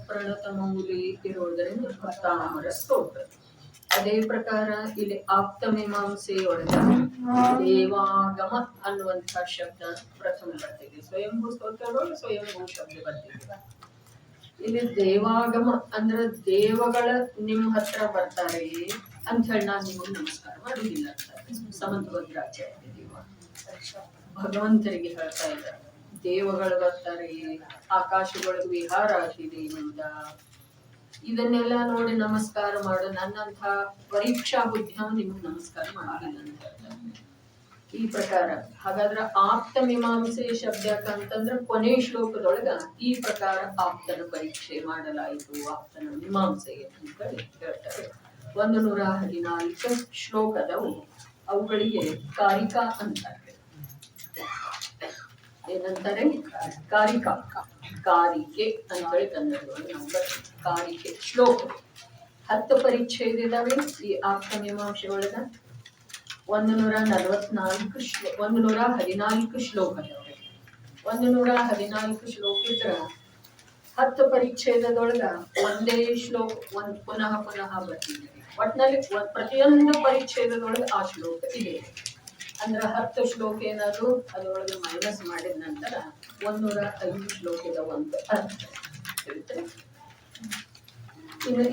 ಪ್ರಣತ ಮೌಲಿ ಇರೋದರಿಂದ ಭಕ್ತಾಮರ ಸ್ತೋತ್ರ. ಅದೇ ಪ್ರಕಾರ ಇಲ್ಲಿ ಆಪ್ತ ಮೀಮಾಂಸೆಯೊಳಗ ದೇವಾಗಮ ಅನ್ನುವಂಥ ಶಬ್ದ ಪ್ರಥಮ ಬರ್ತಿದೆ. ಸ್ವಯಂಭೂ ಸ್ತೋತ್ರದೊಳಗೆ ಸ್ವಯಂಭೂ ಶಬ್ದ ಬರ್ತಿದೆ. ಇಲ್ಲಿ ದೇವಾಗಮ ಅಂದ್ರೆ ದೇವಗಳ ನಿಮ್ ಹತ್ರ ಬರ್ತಾರೆ ಅಂತ ಹೇಳಿ ನಾನು ನಿಮಗೆ ನಮಸ್ಕಾರ ಮಾಡುದಿಲ್ಲ ಅಂತ ಸಮಂತಭದ್ರಾಚಾರ್ಯ ದೇವ ಭಗವಂತರಿಗೆ ಹೇಳ್ತಾ ಇದ್ದಾರೆ. ದೇವಗಳು ಬರ್ತಾರೆ, ಆಕಾಶದೊಳಗೆ ವಿಹಾರ ಆಗಿದೆ ಇಂದ, ಇದನ್ನೆಲ್ಲ ನೋಡಿ ನಮಸ್ಕಾರ ಮಾಡು, ನನ್ನಂಥ ಪರೀಕ್ಷಾ ಬುದ್ಧಿಯವ ನಿಮ್ಗೆ ನಮಸ್ಕಾರ ಮಾಡೋದಿಲ್ಲ ಅಂತ ಹೇಳ್ತಾರೆ. ಈ ಪ್ರಕಾರ ಹಾಗಾದ್ರೆ ಆಪ್ತ ಮೀಮಾಂಸೆ ಶಬ್ದಕ್ಕೆ ಅಂತಂದ್ರೆ ಕೊನೆ ಶ್ಲೋಕದೊಳಗ ಈ ಪ್ರಕಾರ ಆಪ್ತನ ಪರೀಕ್ಷೆ ಮಾಡಲಾಯಿತು, ಆಪ್ತನ ಮೀಮಾಂಸೆ ಅಂತ ಹೇಳ್ತಾರೆ. 114 ಶ್ಲೋಕದವು, ಅವುಗಳಿಗೆ ಕಾರಿಕಾ ಅಂತಾರೆ. ಏನಂತಾರೆ? ಕಾರಿಕಾ, ಕಾರಿಕೆ ಅಂತೇಳಿ ಕನ್ನಡದೊಳಗೆ ನಾವು ಕಾರಿಕೆ ಶ್ಲೋಕ. 10 ಪರಿಚ್ಛೇದಿದಾವೆ ಈ ಆಪ್ತ ಮೀಮಾಂಸೆ ಒಳಗ. 114 ಶ್ಲೋಕ. 114 ಶ್ಲೋಕ ಇದ್ರ 10 ಪರಿಚ್ಛೇದದೊಳಗ ಒಂದೇ ಶ್ಲೋಕ ಪುನಃ ಬರ್ತಿದೆ. ಒಟ್ಟಿನಲ್ಲಿ ಪ್ರತಿಯೊಂದು ಪರಿಚ್ಛೇದದೊಳಗೆ ಆ ಶ್ಲೋಕ ಇದೆ. ಅಂದ್ರೆ 10 ಶ್ಲೋಕ ಏನಾದ್ರು ಅದರೊಳಗೆ ಮೈನಸ್ ಮಾಡಿದ ನಂತರ 105 ಶ್ಲೋಕದ ಒಂದು ಅರ್ಥ ಇರುತ್ತೆ.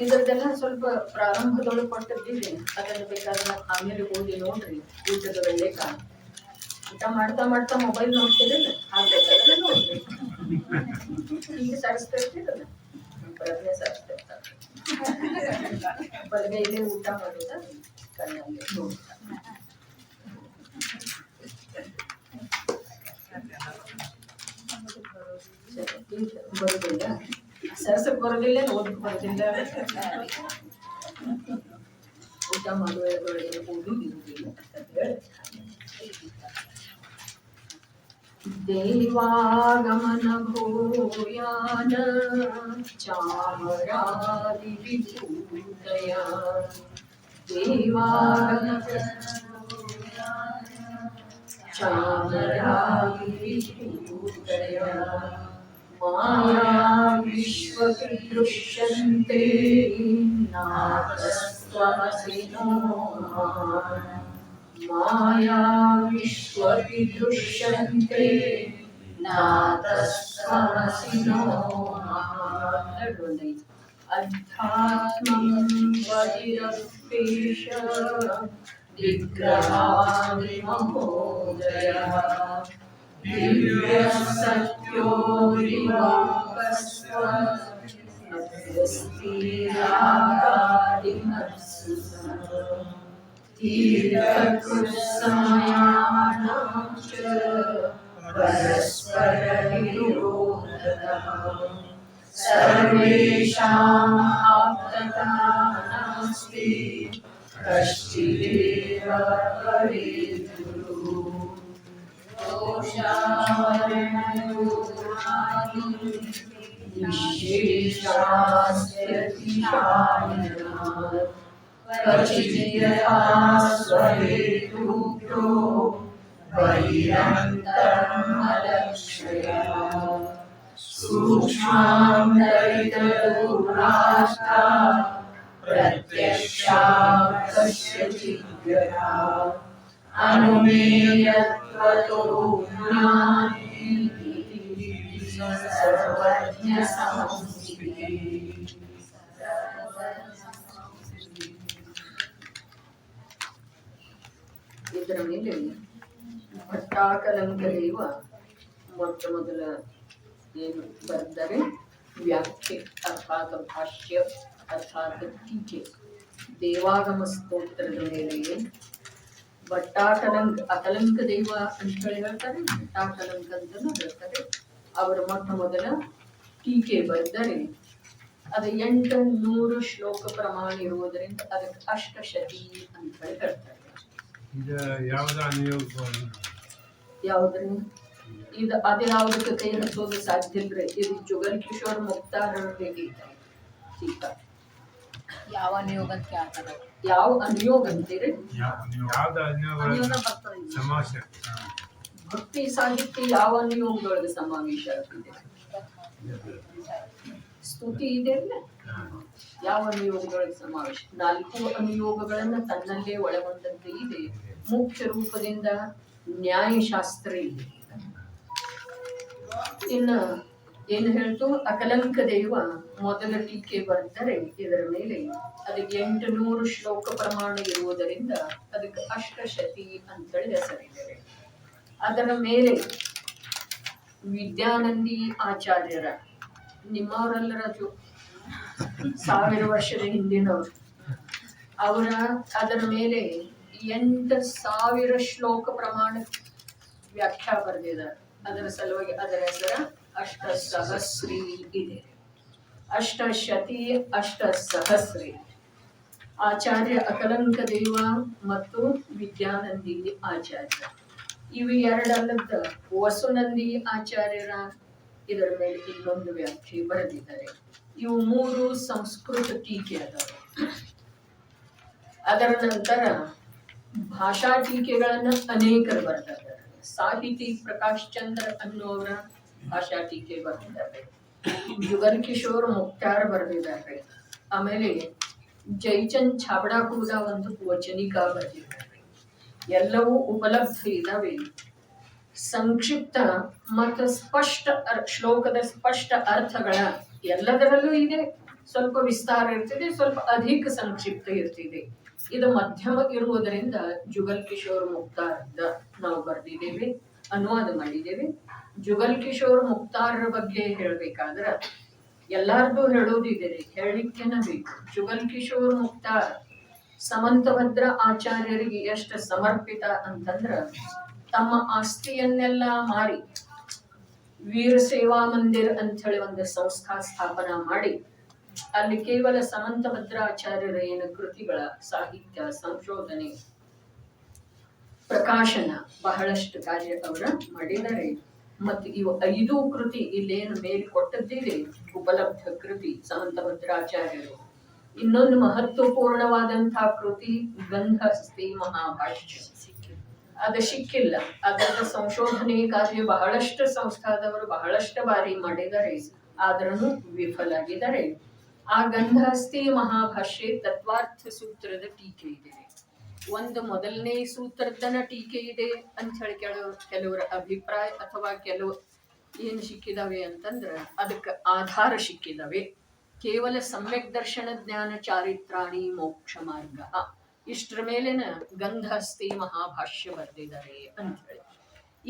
ಇದರದೆಲ್ಲ ಸ್ವಲ್ಪ ಪ್ರಾರಂಭದೊಳಗೆ ಕೊಟ್ಟದ್ದಿದೆ, ಅದನ್ನು ಬೇಕಾದ್ರೆ ಆಮೇಲೆ ಓದಿ ನೋಡ್ರಿ. ಊಟದ ವೇಳೆಗ ಊಟ ಮಾಡ್ತಾ ಮಾಡ್ತಾ ಮೊಬೈಲ್ ನೋಡ್ತಿರಲ್ಲ, ಆಗ್ಬೇಕಾದ್ರೆ ನೋಡ್ರಿ. ಈಗ ಸರಿಸ್ತಾ ಇರ್ತಿರಲ್ಲ, ಪ್ರಜ್ಞೆ ಸರಿಸ್ತಾ ಇರ್ತಾರೆ. ಬಲಗೈಲೇ ಊಟ ಮಾಡೋದ, ಕಣ್ಣಲ್ಲಿ ನೋಡ್ತಾ ಬರೋದಿಲ್ಲ, ಸರಸಕ್ಕೆ ಬರೋದಿಲ್ಲ, ಓದಕ್ಕೆ ಬರೋದಿಲ್ಲ. ಊಟ ಮಾಡುವುದರೊಳಗೆ ಓದುವುದಿಲ್ಲ. ದೇವಾಗಮನ ಭೂಯಾನ ಚಾಮರಾದಿ ವಿಭೂತಯ. ದೇವಾಗಮನ ಚಾಮರಾದಿ ವಿಭೂತಯ. ಮಾಯಾ ವಿಶ್ವವಿದೃಶ್ಯಂತೆ ನಾತಸ್ತ್ವಮಸಿ ಮೋಹಾನ್. ಮಾಯಾ ವಿಶ್ವವಿದೃಶ್ಯಂತೆ ನಾತಸ್ತ್ವಮಸಿ ಮೋಹಾನ್. ಅಧ್ಯಾತ್ಮಂ ಬಹಿರಪೇಶ ವಿಗ್ರಹಾದಿ ಮಹೋದಯಃ. ದಿವ್ಯ ಸತ್ಯೋ ದಿವಾಕಸ್ವ ಅಸ್ತಿರಾಗಾದಿಮತ್ಸು ತೀರ್ಥಕೃತ್ಸಮಯಾನಾಂ ಚ ಪರಸ್ಪರ ವಿರೋಧತಃ. ಸರ್ವೇಷಾಂ ಆಪ್ತತಾ ನಾಸ್ತಿ ಕಶ್ಚಿದೇವ ಭವೇತ್ ಗುರುಃ. ಅನುಮೇಯತ್ವತೋ ಜ್ಞಾನಿ ಸರ್ವಜ್ಞ ಸಂಸ್ಥಿತಿ. ಇದರ ಮೇಲೆ ಭಟ್ಟಾಕಲಂಕ ದೇವ ಮೊಟ್ಟ ಮೊದಲ ಏನು ಬರೆದರೆ ವ್ಯಾಖ್ಯೆ ಅರ್ಥಾತ್ ಭಾಷ್ಯ ಅರ್ಥಾತ್ ಟೀಕೆ ದೇವಾಗಮ ಸ್ತೋತ್ರದ ಮೇಲೆ ಭಟ್ಟಾಕಲಂಕ ಅಕಲಂಕ ದೇವ ಅಂತ ಹೇಳಿ ಹೇಳ್ತಾರೆ, ಭಟ್ಟಾಕಲಂಕ ಅಂತಲೂ ಹೇಳ್ತಾರೆ. ಅವರು ಮೊಟ್ಟ ಮೊದಲ ಟೀಕೆ ಬರೆದರೆ ಅದು 800 ಶ್ಲೋಕ ಪ್ರಮಾಣ ಇರುವುದರಿಂದ ಅದಕ್ಕೆ ಅಷ್ಟಶತಿ ಅಂತ ಹೇಳಿ ಹೇಳ್ತಾರೆ. ಯಾವ್ದ್ರಿ ಇದು ಅದ್ಯಾವುದಕ್ಕೆ ಕೈ ಹಚ್ಚೋದು ಸಾಧ್ಯ ಇಲ್ರಿ. ಇದು ಜುಗಲ್ ಕಿಶೋರ್ ಮುಕ್ತಾರ ಸೀತಾ ಯಾವ ನಿಯೋಗಕ್ಕೆ ಆತರ ಯಾವ ಅನಿಯೋಗ ಅಂತೀರಿ? ಭಕ್ತಿ ಸಾಹಿತ್ಯ ಯಾವ ನಿಯೋಗದೊಳಗೆ ಸಮಾವೇಶ ಆಗ್ತಿದೆ? ಸ್ತುತಿ ಇದೆ ಅಲ್ಲ, ಯಾವ ಅನುಯೋಗದೊಳಗೆ ಸಮಾವೇಶ 4 ಅನುಯೋಗಗಳನ್ನ ತನ್ನಲ್ಲೇ ಒಳಗೊಂಡಂತೆ ಇದೆ. ಮುಖ್ಯ ರೂಪದಿಂದ ನ್ಯಾಯಶಾಸ್ತ್ರ ಇದೆ. ಇನ್ನ ಏನು ಹೇಳ್ತು, ಅಕಲಂಕ ದೈವ ಮೊದಲ ಟೀಕೆ ಬರೆದರೆ ಇದರ ಮೇಲೆ ಅದಕ್ಕೆ 800 ಶ್ಲೋಕ ಪ್ರಮಾಣ ಇರುವುದರಿಂದ ಅದಕ್ಕೆ ಅಷ್ಟಶತಿ ಅಂತೇಳಿ ಹೆಸರಿದ್ದಾರೆ. ಅದರ ಮೇಲೆ ವಿದ್ಯಾನಂದಿ ಆಚಾರ್ಯರ, ನಿಮ್ಮವರೆಲ್ಲರ 1000 ವರ್ಷದ ಹಿಂದಿನವರು, ಅವರ ಅದರ ಮೇಲೆ 8000 ಶ್ಲೋಕ ಪ್ರಮಾಣ ವ್ಯಾಖ್ಯಾ ಬರೆದಿದ್ದಾರೆ. ಅದರ ಸಲುವಾಗಿ ಅದರ ಹೆಸರ ಅಷ್ಟಸಹಸ್ರಿ ಇದೆ. ಅಷ್ಟಶತಿ ಅಷ್ಟಸಹಸ್ರಿ. ಆಚಾರ್ಯ ಅಕಲಂಕ ದೇವ ಮತ್ತು ವಿದ್ಯಾನಂದಿ ಆಚಾರ್ಯ, ಇವು ಎರಡಲ್ಲದ ವಸುನಂದಿ ಆಚಾರ್ಯರ ಇದರ ಮೇಲೆ ಇನ್ನೊಂದು ವ್ಯಾಖ್ಯೆ ಬರೆದಿದ್ದಾರೆ. ಇವು 3 ಸಂಸ್ಕೃತ ಟೀಕೆ ಅದಾವೆ. ಅದರ ನಂತರ ಭಾಷಾ ಟೀಕೆಗಳನ್ನ ಅನೇಕರು ಬರೆದಿದ್ದಾರೆ. ಸಾಹಿತಿ ಪ್ರಕಾಶ್ ಚಂದ್ರ ಅನ್ನುವರ ಭಾಷಾ ಟೀಕೆ ಬರೆದಿದ್ದಾರೆ. ಜುಗಲ್ ಕಿಶೋರ್ ಮುಕ್ತಾರ್ ಬರೆದಿದ್ದಾರೆ. ಆಮೇಲೆ ಜೈಚಂದ್ ಛಾಬಡಾ ಕೂಡ ಒಂದು ವಚನಿಕ ಬರೆದಿದ್ದಾರೆ. ಎಲ್ಲವೂ ಉಪಲಬ್ಧ ಇದಾವೆ. ಸಂಕ್ಷಿಪ್ತ ಮತ್ತು ಸ್ಪಷ್ಟ ಶ್ಲೋಕದ ಸ್ಪಷ್ಟ ಅರ್ಥಗಳ ಎಲ್ಲದರಲ್ಲೂ ಇದೆ. ಸ್ವಲ್ಪ ವಿಸ್ತಾರ ಇರ್ತಿದೆ, ಸ್ವಲ್ಪ ಅಧಿಕ ಸಂಕ್ಷಿಪ್ತ ಇರ್ತಿದೆ. ಇದು ಮಧ್ಯಮ ಇರುವುದರಿಂದ ಜುಗಲ್ ಕಿಶೋರ್ ಮುಕ್ತಾರ್ದ ನಾವು ಬರೆದಿದ್ದೇವೆ, ಅನುವಾದ ಮಾಡಿದ್ದೇವೆ. ಜುಗಲ್ ಕಿಶೋರ್ ಮುಕ್ತಾರರ ಬಗ್ಗೆ ಹೇಳಬೇಕಾದ್ರೆ ಎಲ್ಲಾರ್ದು ಹೇಳೋದಿದೆ, ಹೇಳಲಿಕ್ಕೆನ ಬೇಕು. ಜುಗಲ್ ಕಿಶೋರ್ ಮುಕ್ತಾರ್ ಸಮಂತಭದ್ರ ಆಚಾರ್ಯರಿಗೆ ಎಷ್ಟು ಸಮರ್ಪಿತ ಅಂತಂದ್ರ, ತಮ್ಮ ಆಸ್ತಿಯನ್ನೆಲ್ಲ ಮಾರಿ ವೀರ ಸೇವಾ ಮಂದಿರ್ ಅಂತ ಹೇಳಿ ಒಂದು ಸಂಸ್ಥಾ ಸ್ಥಾಪನಾ ಮಾಡಿ ಅಲ್ಲಿ ಕೇವಲ ಸಮಂತಭದ್ರಾಚಾರ್ಯರ ಏನು ಕೃತಿಗಳ ಸಾಹಿತ್ಯ, ಸಂಶೋಧನೆ, ಪ್ರಕಾಶನ ಬಹಳಷ್ಟು ಕಾರ್ಯ ಅವರ ಮಾಡಿದ್ದಾರೆ. ಮತ್ತು ಇವು 5 ಕೃತಿ ಇಲ್ಲೇನು ಮೇಲೆ ಕೊಟ್ಟದ್ದಿದೆ ಉಪಲಬ್ಧ ಕೃತಿ ಸಮಂತಭದ್ರಾಚಾರ್ಯರು. ಇನ್ನೊಂದು ಮಹತ್ವಪೂರ್ಣವಾದಂತಹ ಕೃತಿ ಗಂಧಹಸ್ತಿ ಮಹಾಭಾಷ್ಯ, ಅದು ಸಿಕ್ಕಿಲ್ಲ. ಅದರ ಸಂಶೋಧನೆ ಕಾರ್ಯ ಬಹಳಷ್ಟು ಸಂಸ್ಥಾದವರು ಬಹಳಷ್ಟು ಬಾರಿ ಮಾಡಿದ್ದಾರೆ, ಆದ್ರೂ ವಿಫಲಾಗಿದ್ದಾರೆ. ಆ ಗಂಧಹಸ್ತಿ ಮಹಾಭಾಷ್ಯ ತತ್ವಾರ್ಥ ಸೂತ್ರದ ಟೀಕೆ ಇದೆ. ಒಂದು ಮೊದಲನೇ ಸೂತ್ರದನ ಟೀಕೆ ಇದೆ ಅಂತ ಹೇಳಿ ಕೆಲವರ ಅಭಿಪ್ರಾಯ, ಅಥವಾ ಕೆಲವು ಏನು ಸಿಕ್ಕಿದಾವೆ ಅಂತಂದ್ರ ಅದಕ್ಕೆ ಆಧಾರ ಸಿಕ್ಕಿದಾವೆ. ಕೇವಲ ಸಮ್ಯಕ್ ದರ್ಶನ ಜ್ಞಾನ ಚಾರಿತ್ರಾಣಿ ಮೋಕ್ಷ ಮಾರ್ಗ, ಇಷ್ಟರ ಮೇಲಿನ ಗಂಧಹಸ್ತಿ ಮಹಾಭಾಷ್ಯ ಬರೆದಿದ್ದಾರೆ ಅಂತ ಹೇಳಿ.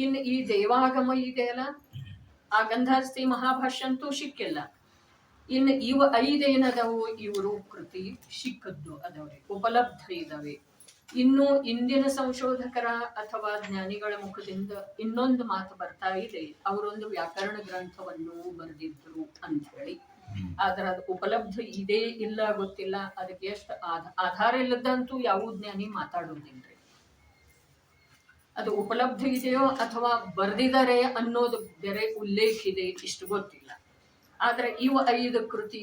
ಇನ್ನು ಈ ದೇವಾಗಮ ಇದೆಯಲ್ಲ, ಆ ಗಂಧಹಸ್ತಿ ಮಹಾಭಾಷ್ಯ ಅಂತೂ ಸಿಕ್ಕಿಲ್ಲ. ಇನ್ನು ಇವ 5 ಏನದವು, ಇವರು ಕೃತಿ ಸಿಕ್ಕದ್ದು ಅದಾವೆ, ಉಪಲಬ್ಧ ಇದಾವೆ. ಇನ್ನು ಇಂದಿನ ಸಂಶೋಧಕರ ಅಥವಾ ಜ್ಞಾನಿಗಳ ಮುಖದಿಂದ ಇನ್ನೊಂದು ಮಾತು ಬರ್ತಾ ಇದೆ, ಅವರೊಂದು ವ್ಯಾಕರಣ ಗ್ರಂಥವನ್ನು ಬರೆದಿದ್ರು ಅಂತ ಹೇಳಿ. ಆದ್ರೆ ಅದು ಉಪಲಬ್ಧ ಇದೆ ಇಲ್ಲ ಗೊತ್ತಿಲ್ಲ. ಅದಕ್ಕೆ ಎಷ್ಟು ಆಧಾರ ಇಲ್ಲದಂತೂ ಯಾವ ಜ್ಞಾನಿ ಮಾತಾಡೋದಿಲ್ರಿ. ಅದು ಉಪಲಬ್ಧ ಇದೆಯೋ ಅಥವಾ ಬರೆದಿದ್ದಾರೆ ಅನ್ನೋದು ಬೇರೆ ಉಲ್ಲೇಖ ಇದೆ, ಇಷ್ಟು ಗೊತ್ತಿಲ್ಲ. ಆದ್ರೆ ಇವು 5 ಕೃತಿ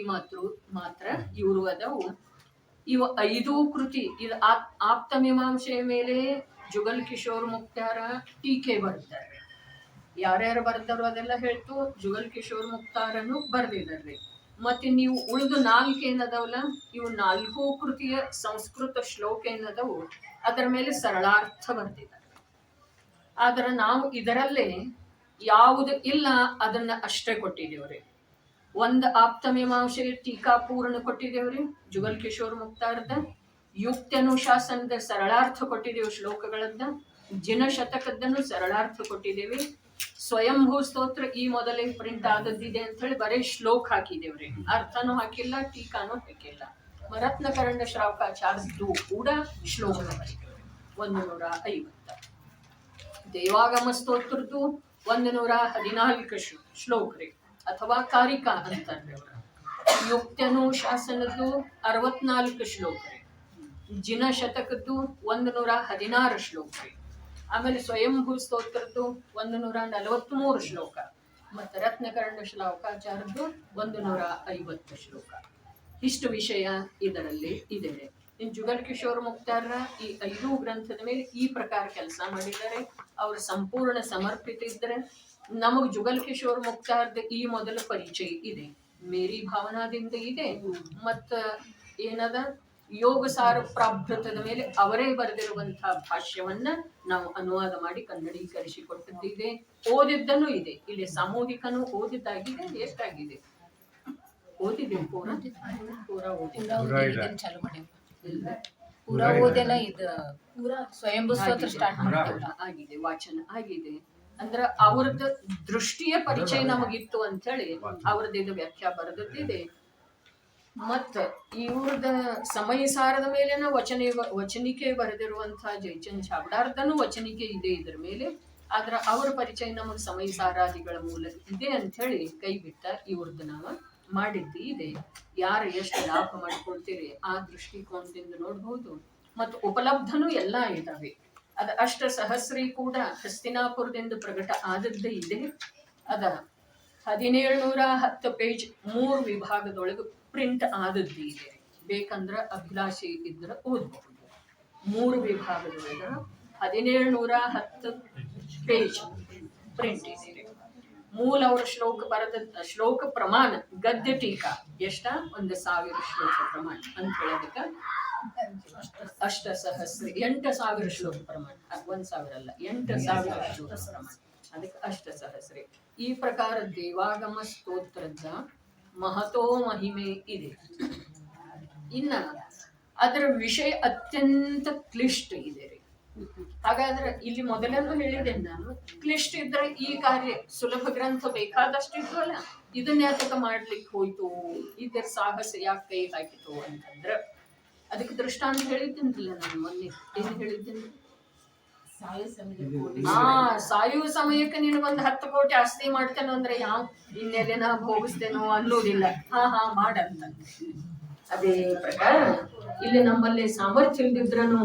ಮಾತ್ರ ಇವರು ಅದಾವು. ಇವು 5 ಕೃತಿ ಇದು ಆಪ್ತ ಮೀಮಾಂಸೆಯ ಮೇಲೆ ಜುಗಲ್ ಕಿಶೋರ್ ಮುಕ್ತಾರ ಟೀಕೆ ಬರ್ತಾರೆ. ಯಾರ್ಯಾರು ಬರ್ತಾರೋ ಅದೆಲ್ಲ ಹೇಳ್ತು. ಜುಗಲ್ ಕಿಶೋರ್ ಮುಕ್ತಾರನು ಬರ್ದಿದ್ದಾರೆ. ಮತ್ತೆ ನೀವು ಉಳಿದು 4 ಏನದವಲ್ಲ, ಇವು 4 ಕೃತಿಯ ಸಂಸ್ಕೃತ ಶ್ಲೋಕ ಏನದವು ಅದರ ಮೇಲೆ ಸರಳಾರ್ಥ ಬರ್ದಿದ್ದಾರೆ. ಆದ್ರೆ ನಾವು ಇದರಲ್ಲೇ ಯಾವುದು ಇಲ್ಲ ಅದನ್ನ ಅಷ್ಟೇ ಕೊಟ್ಟಿದ್ದೇವ್ರಿ. ಒಂದು ಆಪ್ತ ಮೀಮಾಂಸೆ ಟೀಕಾ ಪೂರ್ಣ ಕೊಟ್ಟಿದ್ದೇವ್ರಿ ಜುಗಲ್ ಕಿಶೋರ್ ಮುಕ್ತಾರದ. ಯುಕ್ತ್ಯನುಶಾಸನದ ಸರಳಾರ್ಥ ಕೊಟ್ಟಿದ್ದೇವೆ ಶ್ಲೋಕಗಳನ್ನ. ಜಿನ ಶತಕದ್ದನ್ನು ಸರಳಾರ್ಥ ಕೊಟ್ಟಿದ್ದೇವೆ. ಸ್ವಯಂಭೂ ಸ್ತೋತ್ರ ಈ ಮೊದಲೇ ಪ್ರಿಂಟ್ ಆದದ್ದಿದೆ ಅಂತ ಹೇಳಿ ಬರೀ ಶ್ಲೋಕ ಹಾಕಿದೇವ್ರಿ, ಅರ್ಥನೂ ಹಾಕಿಲ್ಲ, ಟೀಕಾನೂ ಹಾಕಿಲ್ಲ. ರತ್ನಕರಂಡ ಶ್ರಾವಕಾಚಾರ್ಯದ್ದು ಕೂಡ ಶ್ಲೋಕ 150. ದೇವಾಗಮ ಸ್ತೋತ್ರದ್ದು 114 ಶ್ಲೋಕ ರೀ, ಅಥವಾ ಕಾರಿಕಾ ಅಂತಾರೆ ಅವ್ರ. ಯುಕ್ತ್ಯನುಶಾಸನದ್ದು 64 ಶ್ಲೋಕ ರೀ. ಜಿನ ಶತಕದ್ದು 116 ಶ್ಲೋಕ ರೀ. ಆಮೇಲೆ ಸ್ವಯಂಭೂ ಸ್ತೋತ್ರದ್ದು 143 ಶ್ಲೋಕ, ಮತ್ತು ರತ್ನಕರಂಡ ಶ್ಲಾವಕಾಚಾರದ್ದು 150 ಶ್ಲೋಕ. ಇಷ್ಟು ವಿಷಯ ಇದರಲ್ಲಿ ಇದೆ. ಇನ್ನು ಜುಗಲ್ ಕಿಶೋರ್ ಮುಕ್ತಾರ ಈ 5 ಗ್ರಂಥದ ಮೇಲೆ ಈ ಪ್ರಕಾರ ಕೆಲಸ ಮಾಡಿದ್ದಾರೆ. ಅವರು ಸಂಪೂರ್ಣ ಸಮರ್ಪಿತ ಇದ್ದಾರೆ. ನಮಗ್ ಜುಗಲ್ ಕಿಶೋರ್ ಮುಕ್ತಾರ್ದ ಈ ಮೊದಲ ಪರಿಚಯ ಇದೆ. ಮೇರಿ ಭಾವನಾದಿಂದ ಇದೆ. ಮತ್ತ ಏನದ ಯೋಗ ಸಾರ ಪ್ರಾಭೃತದ ಮೇಲೆ ಅವರೇ ಬರೆದಿರುವಂತಹ ಭಾಷ್ಯವನ್ನ ನಾವು ಅನುವಾದ ಮಾಡಿ ಕನ್ನಡೀಕರಿಸಿ ಕೊಟ್ಟದ್ದಿದೆ. ಓದಿದ್ದನ್ನು ಇದೆ. ಇಲ್ಲಿ ಸಾಮೂಹಿಕನು ಓದಿದ್ದಾಗಿದೆ. ಎಷ್ಟಾಗಿದೆ ಓದಿದೆ? ಪೂರಾ ಚಾಲು ಮಾಡಿ ಪೂರಾ ಓದೆಲ್ಲ ಇದು ಸ್ವಯಂಭೂ ಸ್ತೋತ್ರ ಸ್ಟಾರ್ಟ್ ಮಾಡ್ತೀವಿ. ಆಗಿದೆ, ವಾಚನ ಆಗಿದೆ. ಅಂದ್ರ ಅವ್ರದ್ದು ದೃಷ್ಟಿಯ ಪರಿಚಯ ನಮಗಿತ್ತು ಅಂತ ಹೇಳಿ ಅವ್ರದ್ದು ಇದು ವ್ಯಾಖ್ಯಾ ಬರೆದದ್ದಿದೆ. ಮತ್ತ ಇವ್ರದ ಸಮಯ ಸಾರದ ಮೇಲೆನ ವಚನಿಕೆ ಬರೆದಿರುವಂತಹ ಜಯಚಂದ್ ಚಾಬ್ಡಾರ್ದನು ವಚನಿಕೆ ಇದೆ ಇದ್ರ ಮೇಲೆ. ಆದ್ರ ಅವ್ರ ಪರಿಚಯ ನಮಗ್ ಸಮಯ ಸಾರಾದಿಗಳ ಮೂಲಕ ಇದೆ ಅಂತ ಹೇಳಿ ಕೈ ಬಿಟ್ಟ ಇವ್ರದ್ದು ನಾವ ಮಾಡಿದ್ದಿ ಇದೆ. ಯಾರು ಎಷ್ಟು ಲಾಭ ಮಾಡ್ಕೊಳ್ತೀರಿ ಆ ದೃಷ್ಟಿಕೋನದಿಂದ ನೋಡ್ಬಹುದು. ಮತ್ತು ಉಪಲಬ್ಧನೂ ಎಲ್ಲಾ ಇದಾವೆ. ಅದ ಅಷ್ಟ ಸಹಸ್ರಿ ಕೂಡ ಹಸ್ತಿನಾಪುರದಿಂದ ಪ್ರಕಟ ಆದದ್ದೇ ಇದೆ. ಅದ 1710 ಪೇಜ್ 3 ವಿಭಾಗದೊಳಗೆ ಪ್ರಿಂಟ್ ಆದದ್ದು ಇದೆ. ಬೇಕಂದ್ರ ಅಭಿಲಾಷೆ ಇದ್ರ ಓದ್ಬಹುದು. 3 ವಿಭಾಗದೊಳಗ 1710 ಪೇಜ್ ಪ್ರಿಂಟ್ ಇದೆ. ಮೂಲ ಅವರ ಶ್ಲೋಕ ಪ್ರಮಾಣ ಗದ್ಯ ಟೀಕಾ ಎಷ್ಟ 1000 ಶ್ಲೋಕ ಪ್ರಮಾಣ ಅಂತ ಹೇಳೋದಕ್ಕ ಅಷ್ಟ ಸಹಸ್ರಿ 8000 ಶ್ಲೋಕ ಪ್ರಮಾಣ. 1000 ಅಲ್ಲ, 8000 ಶ್ಲೋಕ ಪ್ರಮಾಣ. ಅದಕ್ಕೆ ಅಷ್ಟ ಸಹಸ್ರಿ. ಈ ಪ್ರಕಾರ ದೇವಾಗಮ ಸ್ತೋತ್ರದ ಮಹತೋ ಮಹಿಮೆ ಇದೆ. ಇನ್ನ ಅದರ ವಿಷಯ ಅತ್ಯಂತ ಕ್ಲಿಷ್ಟ ಇದೆ ರೀ. ಹಾಗಾದ್ರೆ ಇಲ್ಲಿ ಮೊದಲನ್ನು ಹೇಳಿದೆ ನಾನು, ಕ್ಲಿಷ್ಟ ಇದ್ರೆ ಈ ಕಾರ್ಯ ಸುಲಭ ಗ್ರಂಥ ಬೇಕಾದಷ್ಟು ಇದ್ವಲ್ಲ, ಇದನ್ನ ಯಾತಕ ಮಾಡ್ಲಿಕ್ಕೆ ಹೋಯ್ತು, ಇದರ ಸಾಹಸ ಯಾಕೆ ಕೈ ಹಾಕಿತು ಅಂತಂದ್ರ ಅದಕ್ಕೆ ದೃಷ್ಟಾಂತ ಹೇಳಿದ್ದೀನಿಲ್ಲ ನಾನು ಮೊನ್ನೆ. ಏನು ಹೇಳಿದ್ದೀನಿ? ಸಾಯುವ ಸಮಯಕ್ಕೆ ನಿನಗೊಂದು 10 ಕೋಟಿ ಆಸ್ತಿ ಮಾಡ್ತೇನೋ ಅಂದ್ರೆ ಯಾವ ಇನ್ನೆಲ್ಲಿನ ಭೋಗಿಸ್ತೇನೋ ಅನ್ನೋದಿಲ್ಲ. ಹಾ ಮಾಡಂತ. ಅದೇ ಪ್ರಕಾರ ಇಲ್ಲಿ ನಮ್ಮಲ್ಲಿ ಸಾಮರ್ಥ್ಯ ಇಲ್ದಿದ್ರನು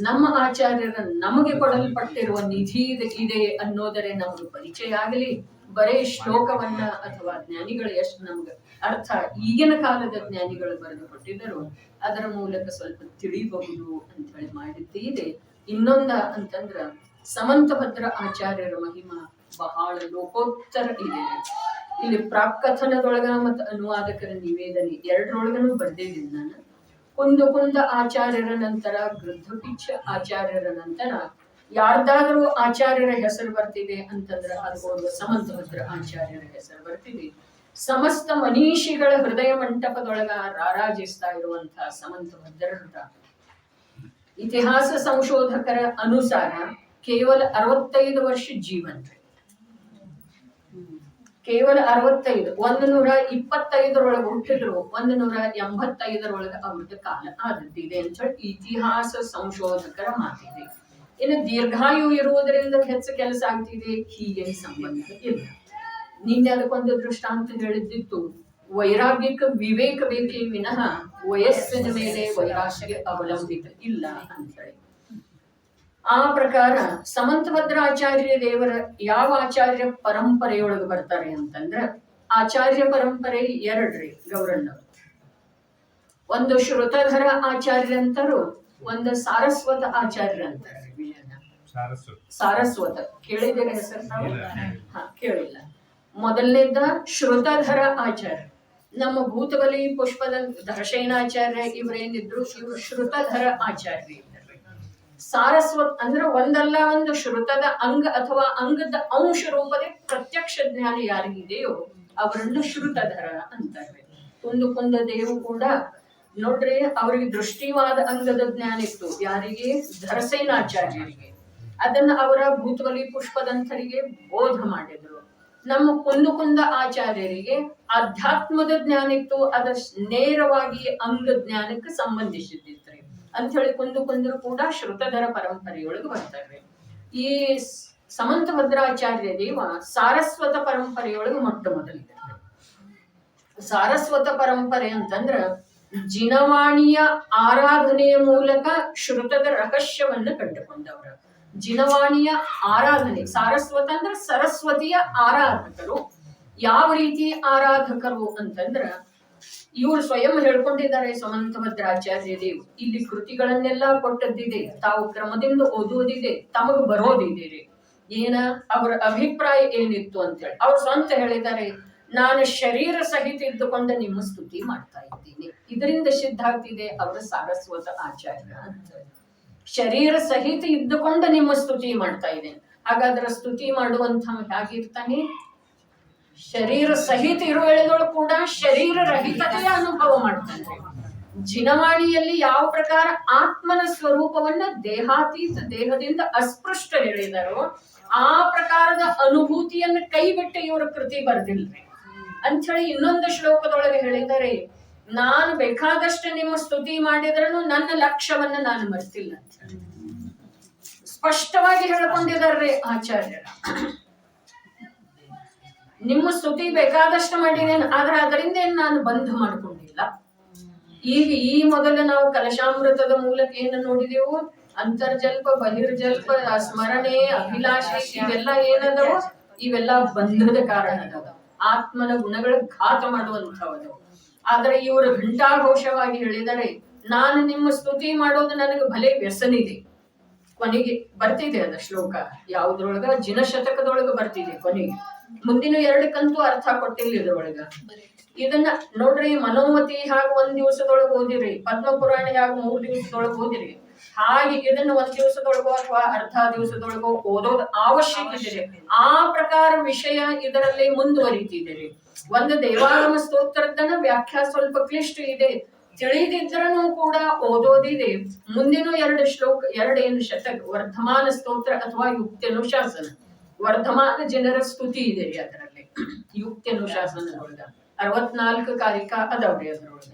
ನಮ್ಮ ಆಚಾರ್ಯರ ನಮಗೆ ಕೊಡಲ್ಪಟ್ಟಿರುವ ನಿಧಿ ಇದೆ ಅನ್ನೋದರೆ ನಮಗೆ ಪರಿಚಯ ಆಗಲಿ. ಬರೇ ಶ್ಲೋಕವನ್ನ ಅಥವಾ ಜ್ಞಾನಿಗಳು ಎಷ್ಟು ನಮ್ಗೆ ಅರ್ಥ ಈಗಿನ ಕಾಲದ ಜ್ಞಾನಿಗಳು ಬರೆದು ಕೊಟ್ಟಿದ್ದರು ಅದರ ಮೂಲಕ ಸ್ವಲ್ಪ ತಿಳಿಬಹುದು ಅಂತ ಹೇಳಿ ಮಾಡಿದ್ದೇ ಇದೆ. ಇನ್ನೊಂದ ಅಂತಂದ್ರ ಸಮಂತಭದ್ರ ಆಚಾರ್ಯರ ಮಹಿಮಾ ಬಹಳ ಲೋಕೋತ್ತರ ಇದೆ. ಇಲ್ಲಿ ಪ್ರಾಕ್ಕಥನದೊಳಗ ಮತ್ತು ಅನುವಾದಕರ ನಿವೇದನೆ ಎರಡರೊಳಗನು ಬರ್ದಿದ್ದೀನಿ ನಾನು. ಕುಂದ ಆಚಾರ್ಯರ ನಂತರ ಗೃದ್ಧಪಿಚ್ಚ ಆಚಾರ್ಯರ ನಂತರ ಯಾರ್ದಾದ್ರೂ ಆಚಾರ್ಯರ ಹೆಸರು ಬರ್ತಿದೆ ಅಂತಂದ್ರ ಅದು ಸಮಂತಭದ್ರ ಆಚಾರ್ಯರ ಹೆಸರು ಬರ್ತಿದೆ. ಸಮಸ್ತ ಮನೀಷಿಗಳ ಹೃದಯ ಮಂಟಪದೊಳಗ ರಾರಾಜಿಸ್ತಾ ಇರುವಂತಹ ಸಮಂತಭದ್ರರ ಇತಿಹಾಸ ಸಂಶೋಧಕರ ಅನುಸಾರ ಕೇವಲ 65 ವರ್ಷ ಜೀವನ. ಕೇವಲ 65. 125 ಹುಟ್ಟಿದ್ರು, 185 ಅವ್ರದ್ದು ಕಾಲ ಆದದ್ದಿದೆ ಅಂತ ಹೇಳಿ ಇತಿಹಾಸ ಸಂಶೋಧಕರ ಮಾತಿದೆ. ಇನ್ನು ದೀರ್ಘಾಯು ಇರುವುದರಿಂದ ಹೆಚ್ಚು ಕೆಲಸ ಆಗ್ತಿದೆ, ಹೀಗೆ ಸಂಬಂಧ ಇಲ್ಲ. ನಿನ್ನೆ ಅದಕ್ಕೊಂದು ದೃಷ್ಟಾಂತ ಹೇಳಿದ್ದಿತ್ತು, ವೈರಾಗ್ಯಕ್ಕೆ ವಿವೇಕ ಬೇಕೇ ವಿನಃ ವಯಸ್ಸಿನ ಮೇಲೆ ವೈರಾಗ್ಯ ಅವಲಂಬಿತ ಇಲ್ಲ ಅಂತ ಹೇಳಿ. ಆ ಪ್ರಕಾರ ಸಮಂತಭದ್ರ ಆಚಾರ್ಯ ದೇವರ ಯಾವ ಆಚಾರ್ಯ ಪರಂಪರೆಯೊಳಗೆ ಬರ್ತಾರೆ ಅಂತಂದ್ರ ಆಚಾರ್ಯ ಪರಂಪರೆ 2 ರೀ ಗೌರಣ್ಣವರು. ಒಂದು ಶ್ರುತಧರ ಆಚಾರ್ಯ ಅಂತಾರು, ಒಂದು ಸಾರಸ್ವತ ಆಚಾರ್ಯ ಅಂತಾರೆ. ಸಾರಸ್ವತ ಕೇಳಿದ್ದೇನೆ ಹೆಸರು ನಾವು? ಕೇಳಿಲ್ಲ. ಮೊದಲನೇದ ಶ್ರುತಧರ ಆಚಾರ್ಯ. ನಮ್ಮ ಭೂತಬಲಿ ಪುಷ್ಪದ ಧರ್ಷೇನಾಚಾರ್ಯ ಇವರೇನಿದ್ರು ಇವರು ಶ್ರುತಧರ ಆಚಾರ್ಯ. ಸಾರಸ್ವತ್ ಅಂದ್ರೆ ಒಂದಲ್ಲ ಒಂದು ಶ್ರುತದ ಅಂಗ ಅಥವಾ ಅಂಗದ ಅಂಶ ರೂಪದ ಪ್ರತ್ಯಕ್ಷ ಜ್ಞಾನ ಯಾರಿಗಿದೆಯೋ ಅವರನ್ನು ಶ್ರುತಧರ ಅಂತಾರೆ. ಕುಂದ ದೇವು ಕೂಡ ನೋಡ್ರಿ, ಅವರಿಗೆ ದೃಷ್ಟಿವಾದ ಅಂಗದ ಜ್ಞಾನ ಇತ್ತು. ಯಾರಿಗೆ? ಧರ್ಸೇನಾಚಾರ್ಯರಿಗೆ. ಅದನ್ನ ಅವರ ಭೂತಬಲಿ ಪುಷ್ಪದಂತರಿಗೆ ಬೋಧ ಮಾಡಿದ್ರು. ನಮ್ಮ ಕುಂದ ಆಚಾರ್ಯರಿಗೆ ಅಧ್ಯಾತ್ಮದ ಜ್ಞಾನ ಇತ್ತು, ಅದ ನೇರವಾಗಿ ಅಂಗ ಜ್ಞಾನಕ್ಕೆ ಸಂಬಂಧಿಸಿದ್ದಿತ್ರಿ ಅಂತ ಹೇಳಿ ಕುಂದರು ಕೂಡ ಶ್ರುತಧರ ಪರಂಪರೆಯೊಳಗೆ ಬರ್ತಾರೆ. ಈ ಸಮಂತಭದ್ರಾಚಾರ್ಯ ದೇವ ಸಾರಸ್ವತ ಪರಂಪರೆಯೊಳಗೆ ಮೊಟ್ಟ ಮೊದಲಿದೆ. ಸಾರಸ್ವತ ಪರಂಪರೆ ಅಂತಂದ್ರ ಜಿನವಾಣಿಯ ಆರಾಧನೆಯ ಮೂಲಕ ಶ್ರುತದ ರಹಸ್ಯವನ್ನ ಕಂಡುಕೊಂಡವರು. ಜಿನವಾಣಿಯ ಆರಾಧನೆ, ಸಾರಸ್ವತ ಅಂದ್ರೆ ಸರಸ್ವತಿಯ ಆರಾಧಕರು. ಯಾವ ರೀತಿ ಆರಾಧಕರು ಅಂತಂದ್ರ ಇವರು ಸ್ವಯಂ ಹೇಳ್ಕೊಂಡಿದ್ದಾರೆ. ಸಮಂತಭದ್ರಾಚಾರ್ಯ ದೇವ್ ಇಲ್ಲಿ ಕೃತಿಗಳನ್ನೆಲ್ಲ ಕೊಟ್ಟದ್ದಿದೆ, ತಾವು ಕ್ರಮದಿಂದ ಓದುವುದಿದೆ, ತಮಗ ಬರೋದಿದೆ. ಏನ ಅವರ ಅಭಿಪ್ರಾಯ ಏನಿತ್ತು ಅಂತೇಳಿ ಅವ್ರು ಸ್ವಂತ ಹೇಳಿದ್ದಾರೆ. ನಾನು ಶರೀರ ಸಹಿತ ಇದ್ದುಕೊಂಡು ನಿಮ್ಮ ಸ್ತುತಿ ಮಾಡ್ತಾ ಇದ್ದೀನಿ. ಇದರಿಂದ ಸಿದ್ಧ ಆಗ್ತಿದೆ ಅವರ ಸಾರಸ್ವತ ಆಚಾರ್ಯ ಅಂತ. ಶರೀರ ಸಹಿತ ಇದ್ದುಕೊಂಡು ನಿಮ್ಮ ಸ್ತುತಿ ಮಾಡ್ತಾ ಇದ್ದೇನೆ. ಹಾಗಾದ್ರೆ ಸ್ತುತಿ ಮಾಡುವಂತ ಹೇಗಿರ್ತಾನೆ? ಶರೀರ ಸಹಿತ ಇರುವ ವೇಳೆದೊಳಗೆ ಕೂಡ ಶರೀರ ರಹಿತತೆಯ ಅನುಭವ ಮಾಡ್ತಾನೆ. ಜಿನವಾಣಿಯಲ್ಲಿ ಯಾವ ಪ್ರಕಾರ ಆತ್ಮನ ಸ್ವರೂಪವನ್ನ ದೇಹಾತೀತ, ದೇಹದಿಂದ ಅಸ್ಪೃಷ್ಟ ಹೇಳಿದಾರೋ ಆ ಪ್ರಕಾರದ ಅನುಭೂತಿಯನ್ನು ಕೈ ಬಿಟ್ಟು ಇವರ ಕೃತಿ ಬರ್ದಿಲ್ರಿ ಅಂಥೇಳಿ ಇನ್ನೊಂದು ಶ್ಲೋಕದೊಳಗೆ ಹೇಳಿದರೆ, ನಾನು ಬೇಕಾದಷ್ಟು ನಿಮ್ಮ ಸ್ತುತಿ ಮಾಡಿದ್ರೂ ನನ್ನ ಲಕ್ಷ್ಯವನ್ನ ನಾನು ಮರ್ತಿಲ್ಲ ಅಂತ ಹೇಳಿ ಸ್ಪಷ್ಟವಾಗಿ ಹೇಳ್ಕೊಂಡಿದಾರ್ರಿ ಆಚಾರ್ಯರ. ನಿಮ್ಮ ಸ್ತುತಿ ಬೇಕಾದಷ್ಟು ಮಾಡಿದ್ದೇನೆ, ಆದ್ರೆ ಅದರಿಂದ ಏನ್ ನಾನು ಬಂಧ ಮಾಡ್ಕೊಂಡಿಲ್ಲ. ಈಗ ಈ ಮೊದಲು ನಾವು ಕಲಶಾಮೃತದ ಮೂಲಕ ಏನು ನೋಡಿದೆವು? ಅಂತರ್ಜಲ್ಪ, ಬಹಿರ್ಜಲ್ಪ, ಸ್ಮರಣೆ, ಅಭಿಲಾಷೆ ಇವೆಲ್ಲ ಏನದವು? ಇವೆಲ್ಲ ಬಂಧದ ಕಾರಣ ಅದಾವ, ಆತ್ಮನ ಗುಣಗಳ ಘಾತ ಮಾಡುವಂಥವದು. ಆದ್ರೆ ಇವರು ಘಂಟಾಘೋಷವಾಗಿ ಹೇಳಿದರೆ, ನಾನು ನಿಮ್ಮ ಸ್ತುತಿ ಮಾಡೋದು ನನಗೆ ಭಲೆ ವ್ಯಸನಿದೆ. ಕೊನೆಗೆ ಬರ್ತಿದೆ ಅದ ಶ್ಲೋಕ ಯಾವ್ದ್ರೊಳಗ? ಜಿನಶತಕದೊಳಗ ಬರ್ತಿದೆ ಕೊನೆಗೆ. ಮುಂದಿನ 2 ಕಂತು ಅರ್ಥ ಕೊಟ್ಟಿಲ್ಲ ಇದ್ರೊಳಗ. ಇದನ್ನ ನೋಡ್ರಿ, ಮನೋಮತಿ ಹಾಗೆ 1 ದಿವಸದೊಳಗೆ ಓದಿರಿ, ಪದ್ಮಪುರಾಣ ಹಾಗೆ 3 ದಿವಸದೊಳಗೆ ಓದಿರಿ. ಹಾಗೆ ಇದನ್ನ 1 ದಿವಸದೊಳಗೋ ಅಥವಾ ಅರ್ಧ ದಿವಸದೊಳಗೋ ಓದೋದು ಅವಶ್ಯಕತೆ ಇದೆ. ಆ ಪ್ರಕಾರ ವಿಷಯ ಇದರಲ್ಲಿ ಮುಂದುವರಿತಿದೆ. ಒಂದು ದೇವಾಗಮ ಸ್ತೋತ್ರದನ್ನ ವ್ಯಾಖ್ಯಾ ಸ್ವಲ್ಪ ಕ್ಲಿಷ್ಟ ಇದೆ, ತಿಳಿದಿದ್ರೂ ಕೂಡ ಓದೋದಿದೆ. ಮುಂದಿನ 2 ಶ್ಲೋಕ, 2 ಶತಕ ವರ್ಧಮಾನ ಸ್ತೋತ್ರ ಅಥವಾ ಯುಕ್ತ್ಯನುಶಾಸನ. ವರ್ಧಮಾನ ಜನರ ಸ್ತುತಿ ಇದೆ ರೀ ಅದರಲ್ಲಿ. ಯುಕ್ತ್ಯನುಶಾಸನದೊಳಗ 64 ಕಾರಿಕ ಅದಾವ್ರಿ ಅದರೊಳಗ.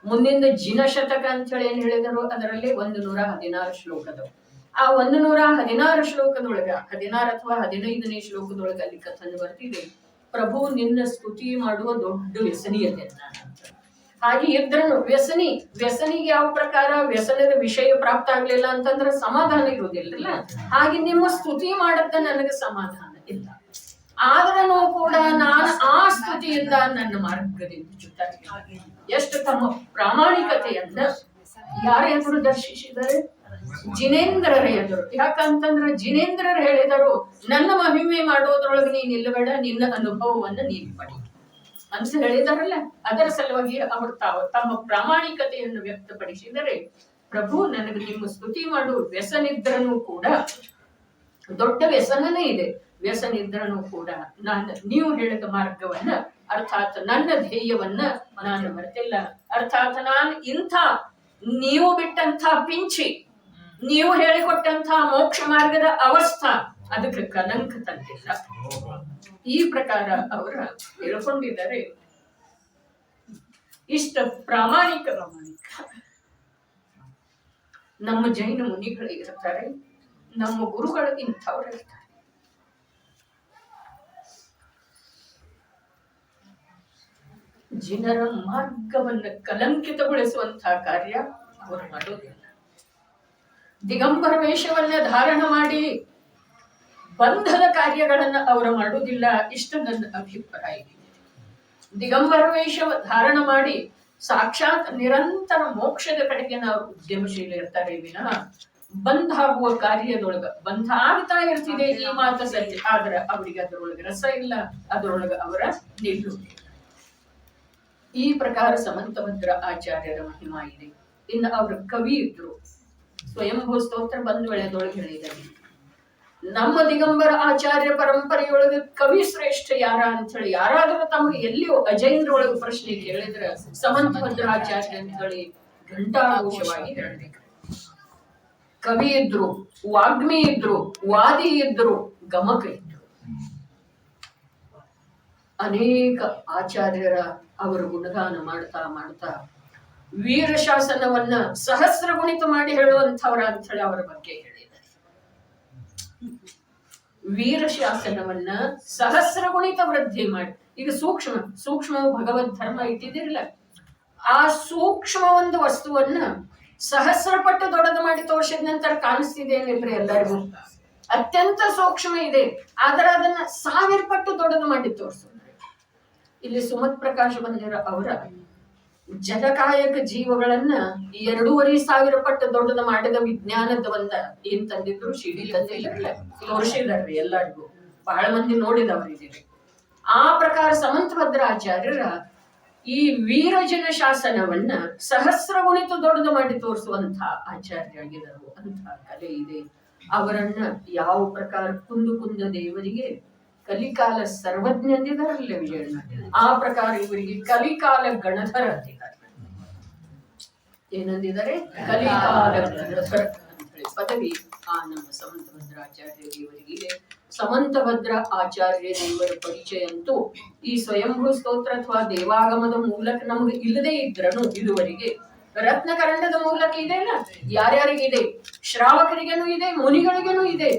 ಮುಂದಿನ ಜಿನ ಶತಕ ಅಂತ ಹೇಳಿ ಏನ್ ಹೇಳಿದರು, ಅದರಲ್ಲಿ 116 ಶ್ಲೋಕ ಅದಾವ. ಆ 116 ಶ್ಲೋಕದೊಳಗ 16 ಅಥವಾ 15ನೇ ಶ್ಲೋಕದೊಳಗ ಅಲ್ಲಿ ಕಥನ ಬರ್ತಿದೆ, ಪ್ರಭು ನಿನ್ನ ಸ್ತುತಿ ಮಾಡುವ ದೊಡ್ಡ ವ್ಯಸನಿಯತೆ ನಾನು ಅಂತ. ಹಾಗೆ ಇದ್ರನು ವ್ಯಸನಿಗೆ ಯಾವ ಪ್ರಕಾರ? ವ್ಯಸನದ ವಿಷಯ ಪ್ರಾಪ್ತ ಆಗ್ಲಿಲ್ಲ ಅಂತಂದ್ರೆ ಸಮಾಧಾನ ಇರುವುದಿಲ್ಲ. ಹಾಗೆ ನಿಮ್ಮ ಸ್ತುತಿ ಮಾಡತ್ತ ನನಗೆ ಸಮಾಧಾನ ಇಲ್ಲ, ಆದ್ರೂ ಕೂಡ ನಾನು ಆ ಸ್ತುತಿಯಿಂದ ನನ್ನ ಮಾರ್ಗದಿಂದ ಚ್ಯುತರಾಗಿ ಎಷ್ಟು ತಮ್ಮ ಪ್ರಾಮಾಣಿಕತೆಯನ್ನ ಯಾರ ಎದುರು ದರ್ಶಿಸಿದರೆ? ಜಿನೇಂದ್ರರ ಎದುರು. ಯಾಕಂತಂದ್ರೆ ಜಿನೇಂದ್ರರು ಹೇಳಿದರು, ನನ್ನ ಮಹಿಮೆ ಮಾಡೋದ್ರೊಳಗೆ ನೀನ್ ನಿಲ್ಲಬೇಡ, ನಿನ್ನ ಅನುಭವವನ್ನ ನೀನು ಪಡಿ ಅಂತ ಹೇಳಿದಾರಲ್ಲ. ಅದರ ಸಲುವಾಗಿ ಅವರು ತಮ್ಮ ಪ್ರಾಮಾಣಿಕತೆಯನ್ನು ವ್ಯಕ್ತಪಡಿಸಿದರೆ, ಪ್ರಭು ನನಗೆ ನಿಮ್ಮ ಸ್ತುತಿ ಮಾಡುವ ವ್ಯಸನಿದ್ರನು ಕೂಡ, ದೊಡ್ಡ ವ್ಯಸನನೇ ಇದೆ, ವ್ಯಸನಿದ್ರನು ಕೂಡ ನೀವು ಹೇಳಿದ ಮಾರ್ಗವನ್ನ, ಅರ್ಥಾತ್ ನನ್ನ ಧ್ಯೇಯವನ್ನ ನಾನು ಮರೆತಿಲ್ಲ. ಅರ್ಥಾತ್ ನಾನು ಇಂಥ ನೀವು ಬಿಟ್ಟಂತ ಪಿಂಚಿ, ನೀವು ಹೇಳಿಕೊಟ್ಟಂತ ಮೋಕ್ಷ ಮಾರ್ಗದ ಅವಸ್ಥಾ ಅದಕ್ಕೆ ಕಲಂಕ ತಂದಿಲ್ಲ. ಈ ಪ್ರಕಾರ ಅವರ ಹೇಳ್ಕೊಂಡಿದ್ದಾರೆ. ಇಷ್ಟ ಪ್ರಾಮಾಣಿಕ ನಮ್ಮ ಜೈನ ಮುನಿಗಳು ಇರ್ತಾರೆ, ನಮ್ಮ ಗುರುಗಳು ಇಂಥವ್ರು ಇರ್ತಾರೆ. ಜನರ ಮಾರ್ಗವನ್ನು ಕಲಂಕಿತಗೊಳಿಸುವಂತಹ ಕಾರ್ಯ ಅವರು ಮಾಡೋದಿಲ್ಲ. ದಿಗಂಬರ ವೇಷವನ್ನ ಧಾರಣ ಮಾಡಿ ಬಂಧದ ಕಾರ್ಯಗಳನ್ನ ಅವರು ಮಾಡುವುದಿಲ್ಲ. ಇಷ್ಟು ನನ್ನ ಅಭಿಪ್ರಾಯ. ದಿಗಂಬರ ವೇಷ ಧಾರಣ ಮಾಡಿ ಸಾಕ್ಷಾತ್ ನಿರಂತರ ಮೋಕ್ಷದ ಕಡೆಗೆ ನಾವು ಉದ್ಯಮಶೀಲ ಇರ್ತಾರೆ ವಿನಃ ಬಂಧ ಆಗುವ ಕಾರ್ಯದೊಳಗ ಬಂಧ ಆಗ್ತಾ ಇರ್ತಿದೆ. ಈ ಮಾತು ಸತ್ಯ, ಆದ್ರೆ ಅವರಿಗೆ ಅದರೊಳಗೆ ರಸ ಇಲ್ಲ, ಅದರೊಳಗೆ ಅವರ ನಿಲ್ಲುವುದಿಲ್ಲ. ಈ ಪ್ರಕಾರ ಸಮಂತಭದ್ರ ಆಚಾರ್ಯರ ಮಹಿಮಾ ಇದೆ. ಇನ್ನು ಅವರ ಕವಿ ಇದ್ರು, ಸ್ವಯಂಭೂ ಸ್ತೋತ್ರ ಬಂದ ವೇಳೆದೊಳಗೆ ಹೇಳಿದ್ದಾರೆ, ನಮ್ಮ ದಿಗಂಬರ ಆಚಾರ್ಯ ಪರಂಪರೆಯೊಳಗೆ ಕವಿ ಶ್ರೇಷ್ಠ ಯಾರ ಅಂತ ಹೇಳಿ ಯಾರಾದರೂ ತಮಗೆ ಎಲ್ಲಿಯೋ ಅಜೈನ್ರೊಳಗೆ ಪ್ರಶ್ನೆ ಕೇಳಿದ್ರೆ ಸಮಂತಭದ್ರ ಆಚಾರ್ಯ ಅಂತ ಹೇಳಿ ಘಂಟಾಘೋಷವಾಗಿ ಹೇಳಬೇಕು. ಕವಿ ಇದ್ರು, ವಾಗ್ಮಿ ಇದ್ರು, ವಾದಿ ಇದ್ರು, ಗಮಕ ಇದ್ರು. ಅನೇಕ ಆಚಾರ್ಯರ ಅವರು ಗುಣಗಾನ ಮಾಡ್ತಾ ಮಾಡ್ತಾ ವೀರಶಾಸನವನ್ನ ಸಹಸ್ರ ಗುಣಿತ ಮಾಡಿ ಹೇಳುವಂಥವ್ರ ಅಂತ ಹೇಳಿ ಅವರ ಬಗ್ಗೆ ಹೇಳಿದ್ದಾರೆ. ವೀರಶಾಸನವನ್ನ ಸಹಸ್ರ ಗುಣಿತ ವೃದ್ಧಿ ಮಾಡಿ, ಈಗ ಸೂಕ್ಷ್ಮ ಭಗವದ್ ಧರ್ಮ ಇಟ್ಟಿದಿರಲ್ಲ, ಆ ಸೂಕ್ಷ್ಮ ಒಂದು ವಸ್ತುವನ್ನ ಸಹಸ್ರ ಪಟ್ಟು ದೊಡ್ಡದು ಮಾಡಿ ತೋರಿಸಿದ ನಂತರ ಕಾಣಿಸ್ತಿದೆ ಏನಿಲ್ರಿ ಎಲ್ಲರಿಗೂ, ಅತ್ಯಂತ ಸೂಕ್ಷ್ಮ ಇದೆ, ಆದ್ರೆ ಅದನ್ನ 1000 ಪಟ್ಟು ದೊಡ್ಡದು ಮಾಡಿ ತೋರಿಸಿದ್ರೆ. ಇಲ್ಲಿ ಸುಮತ್ ಪ್ರಕಾಶ್ ಬಂದಿರ ಅವರ ಜಗಕಾಯಕ ಜೀವಗಳನ್ನ 2500 ಪಟ್ಟು ದೊಡ್ಡದು ಮಾಡಿದ ವಿಜ್ಞಾನದ ಒಂದ ಏನ್ ತಂದಿದ್ರು, ಶಿಡಿ ತಂದಿಲ್ಲ, ತೋರಿಸಿದಾರ್ರಿ ಎಲ್ಲರಿಗೂ, ಬಹಳ ಮಂದಿ ನೋಡಿದವರಿದ್ದೀರಿ. ಆ ಪ್ರಕಾರ ಸಮಂತಭದ್ರಾಚಾರ್ಯರ ಈ ವೀರಜನ ಶಾಸನವನ್ನ ಸಹಸ್ರ ಗುಣಿತ ದೊಡ್ಡದು ಮಾಡಿ ತೋರಿಸುವಂತ ಆಚಾರ್ಯರಾಗಿದ್ದರು ಅಂತ ಕಲೆ ಇದೆ. ಅವರನ್ನ ಯಾವ ಪ್ರಕಾರ ಕುಂದ ದೇವರಿಗೆ ಕಲಿಕಾಲ ಸರ್ವಜ್ಞ ಅಂದಿದಾರಲ್ಲ ವಿಜಯಣ್ಣ, ಆ ಪ್ರಕಾರ ಇವರಿಗೆ ಕಲಿಕಾಲ ಗಣಧರ ಅಂದಿದ್ದಾರೆ. ಏನಂದಿದ್ದಾರೆ? ಕಲಿಕಾಲ ಗಣಧರ ಅಂತ ಹೇಳಿ ಪದವಿ ಆ ನಮ್ಮ ಸಮಂತಭದ್ರಾಚಾರ್ಯ ದೇವರಿಗೆ. ಸಮಂತಭದ್ರ ಆಚಾರ್ಯ ದೇವರ ಪರಿಚಯ ಅಂತೂ ಈ ಸ್ವಯಂಭೂ ಸ್ತೋತ್ರ ಅಥವಾ ದೇವಾಗಮದ ಮೂಲಕ ನಮ್ಗೆ ಇಲ್ಲದೆ ಇದ್ರನು ಇದುವರೆಗೆ ರತ್ನಕರಂಡದ ಮೂಲಕ ಇದೆ ಅಲ್ಲ, ಯಾರ್ಯಾರಿಗಿದೆ? ಶ್ರಾವಕರಿಗೇನು ಇದೆ, ಮುನಿಗಳಿಗೇನು ಇದೆ.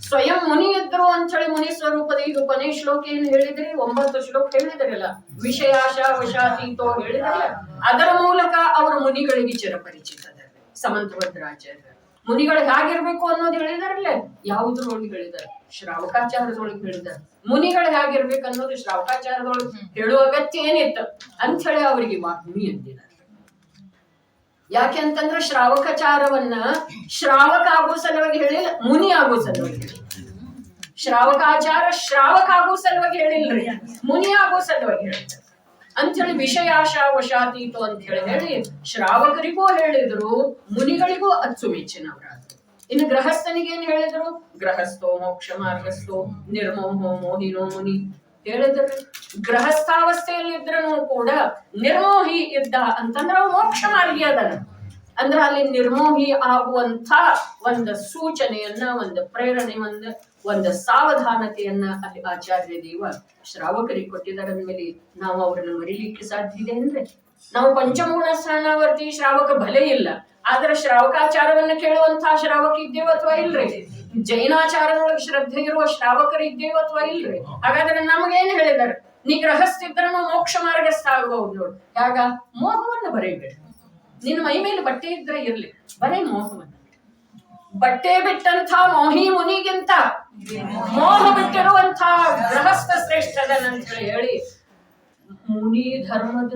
ಸ್ವಯಂ ಮುನಿ ಇದ್ರು ಅಂತೇಳಿ ಮುನಿ ಸ್ವರೂಪದ ಈಗ ಕೊನೆ ಶ್ಲೋಕ ಏನ್ ಹೇಳಿದ್ರಿ? 9 ಶ್ಲೋಕ ಹೇಳಿದ್ರಲ್ಲ, ವಿಷಯಾಶ ವಶಾತೀತೋ ಹೇಳಿದ್ರಲ್ಲ, ಅದರ ಮೂಲಕ ಅವರು ಮುನಿಗಳಿಗೆ ಚಿರಪರಿಚಿತದ ಸಮಂತಭದ್ರಾಚಾರ್ಯ. ಮುನಿಗಳು ಹೇಗಿರ್ಬೇಕು ಅನ್ನೋದು ಹೇಳಿದಾರಲ್ಲೇ, ಯಾವುದ್ರೊಳಗೆ ಹೇಳಿದಾರೆ? ಶ್ರಾವಕಾಚಾರದೊಳಗೆ ಹೇಳಿದಾರೆ. ಮುನಿಗಳು ಹೇಗಿರ್ಬೇಕು ಅನ್ನೋದು ಶ್ರಾವಕಾಚಾರದೊಳಗೆ ಹೇಳುವ ಅಗತ್ಯ ಏನಿತ್ತು ಅಂತ ಹೇಳಿ ಅವರಿಗೆ ವಾಗ್ಮಿ ಅಂದಿದ್ದಾರೆ. ಯಾಕೆ ಅಂತಂದ್ರೆ ಶ್ರಾವಕಾಚಾರವನ್ನ ಶ್ರಾವಕ ಆಗೋ ಸಲುವಾಗಿ ಹೇಳಿಲ್ಲ, ಮುನಿ ಆಗೋ ಸಲುವಾಗಿ ಹೇಳಿ. ಶ್ರಾವಕಾಚಾರ ಶ್ರಾವಕ ಆಗೋ ಸಲುವಾಗಿ ಹೇಳಿಲ್ರಿ, ಮುನಿ ಆಗೋ ಸಲುವಾಗಿ ಹೇಳಿದ್ರು ಅಂತ ಹೇಳಿ. ವಿಷಯಾಶಾ ವಶಾತೀತು ಅಂತ ಹೇಳಿ ಶ್ರಾವಕರಿಗೂ ಹೇಳಿದ್ರು, ಮುನಿಗಳಿಗೂ ಅಚ್ಚುಮೆಚ್ಚಿನವರಾದ್ರು. ಇನ್ನು ಗೃಹಸ್ಥನಿಗೆ ಏನ್ ಹೇಳಿದ್ರು? ಗೃಹಸ್ಥೋ ಮೋಕ್ಷ ಮಾರ್ಗಸ್ಥೋ ನಿರ್ಮೋಹೋ ಮೋಹಿನೋ ಮುನಿ ಹೇಳಿದ್ರು. ಗೃಹಸ್ಥಾವಸ್ಥೆಯಲ್ಲಿ ಇದ್ರೂ ಕೂಡ ನಿರ್ಮೋಹಿ ಇದ್ದ ಅಂತಂದ್ರ ಮೋಕ್ಷ ಮಾರ್ಗಿ ಅದನ್ನ. ಅಂದ್ರ ಅಲ್ಲಿ ನಿರ್ಮೋಹಿ ಆಗುವಂತ ಒಂದು ಸೂಚನೆಯನ್ನ, ಒಂದು ಪ್ರೇರಣೆ, ಒಂದು ಸಾವಧಾನತೆಯನ್ನ ಅಲ್ಲಿ ಆಚಾರ್ಯ ದೇವ ಶ್ರಾವಕರಿಗೆ ಕೊಟ್ಟಿದ್ದಾರೆ. ಅಂದ್ಮೇಲೆ ನಾವು ಅವ್ರನ್ನ ಮರಿಲಿಕ್ಕೆ ಸಾಧ್ಯ ಇದೆ ಅಂದ್ರೆ? ನಾವು ಪಂಚಮಗುಣ ಸ್ಥಾನಾವರ್ತಿ ಶ್ರಾವಕ ಭಲೆ ಇಲ್ಲ, ಆದ್ರೆ ಶ್ರಾವಕಾಚಾರವನ್ನ ಕೇಳುವಂತಹ ಶ್ರಾವಕ ಇದ್ದೇವ ಅಥವಾ ಇಲ್ರಿ? ಜೈನಾಚಾರದೊಳಗೆ ಶ್ರದ್ಧೆ ಇರುವ ಶ್ರಾವಕರು ಇದ್ದೇವ ಅಥವಾ ಇಲ್ರಿ? ಹಾಗಾದ್ರೆ ನಮಗೇನ್ ಹೇಳಿದಾರೆ? ನೀ ಗೃಹಸ್ಥಿದ್ರನು ಮೋಕ್ಷ ಮಾರ್ಗಸ್ಥ ಆಗಬಹುದು ನೋಡು. ಯಾಗ ಮೋಹವನ್ನ ಬರೀಬೇಡ. ನಿನ್ನ ಮೈ ಮೇಲೆ ಬಟ್ಟೆ ಇದ್ರೆ ಇರ್ಲಿ, ಬರೇ ಮೋಹವನ್ನ. ಬಟ್ಟೆ ಬಿಟ್ಟಂತ ಮೋಹಿ ಮುನಿಗಿಂತ ಮೋಹ ಬಿಟ್ಟಿರುವಂತ ಗೃಹಸ್ಥ ಶ್ರೇಷ್ಠದನಂತ ಹೇಳಿ ಮುನಿ ಧರ್ಮದ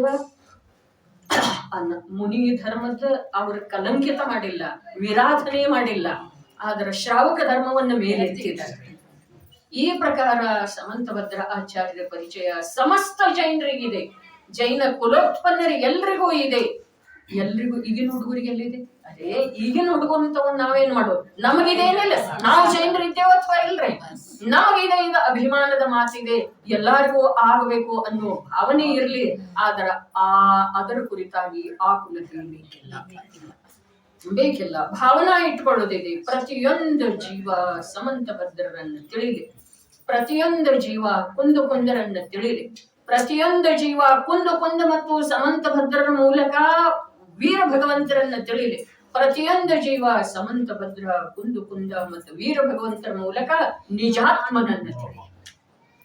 ಅವ್ರ ಕಲಂಕಿತ ಮಾಡಿಲ್ಲ, ವಿರಾಧನೆ ಮಾಡಿಲ್ಲ, ಆದ್ರೆ ಶ್ರಾವಕ ಧರ್ಮವನ್ನ ಮೇಲೆತ್ತಿದ್ದಾರೆ. ಈ ಪ್ರಕಾರ ಸಮಂತಭದ್ರ ಆಚಾರ್ಯರ ಪರಿಚಯ ಸಮಸ್ತ ಜೈನರಿಗಿದೆ, ಜೈನ ಕುಲೋತ್ಪನ್ನರಿಗೆ ಎಲ್ರಿಗೂ ಇದೆ. ಎಲ್ರಿಗೂ ಈಗಿನ ಹುಡುಗರಿಗೆ ಎಲ್ಲಿದೆ? ಅದೇ ಈಗಿನ ಹುಡುಗಂತವನ್ನ ನಾವೇನ್ ಮಾಡೋದು? ನಮಗಿದೇನಿಲ್ಲ, ನಾವು ಜೈನರಿದ್ದೇವ ಅಥವಾ ಇಲ್ರಿ? ನಮಗಿದೆ ಇದು ಅಭಿಮಾನದ ಮಾತಿದೆ, ಎಲ್ಲರಿಗೂ ಆಗಬೇಕು ಅನ್ನೋ ಭಾವನೆ ಇರ್ಲಿ, ಆದ್ರ ಅದರ ಕುರಿತಾಗಿ ಆ ಕುಲದಲ್ಲಿ ಬೇಕಿಲ್ಲ ಭಾವನಾ ಇಟ್ಕೊಳ್ಳೋದಿದೆ. ಪ್ರತಿಯೊಂದು ಜೀವ ಸಮಂತಭದ್ರರನ್ನು ತಿಳಿಲಿ, ಪ್ರತಿಯೊಂದು ಜೀವ ಕುಂದರನ್ನ ತಿಳಿಲಿ, ಪ್ರತಿಯೊಂದು ಜೀವ ಕುಂದ ಮತ್ತು ಸಮಂತಭದ್ರರ ಮೂಲಕ ವೀರ ಭಗವಂತರನ್ನ ತಿಳಿಲಿ. ಪ್ರತಿಯೊಂದು ಜೀವ ಸಮಂತಭದ್ರ ಕುಂದ ಮತ್ತು ವೀರ ಭಗವಂತರ ಮೂಲಕ ನಿಜಾತ್ಮನನ್ನ ತಿಳಿ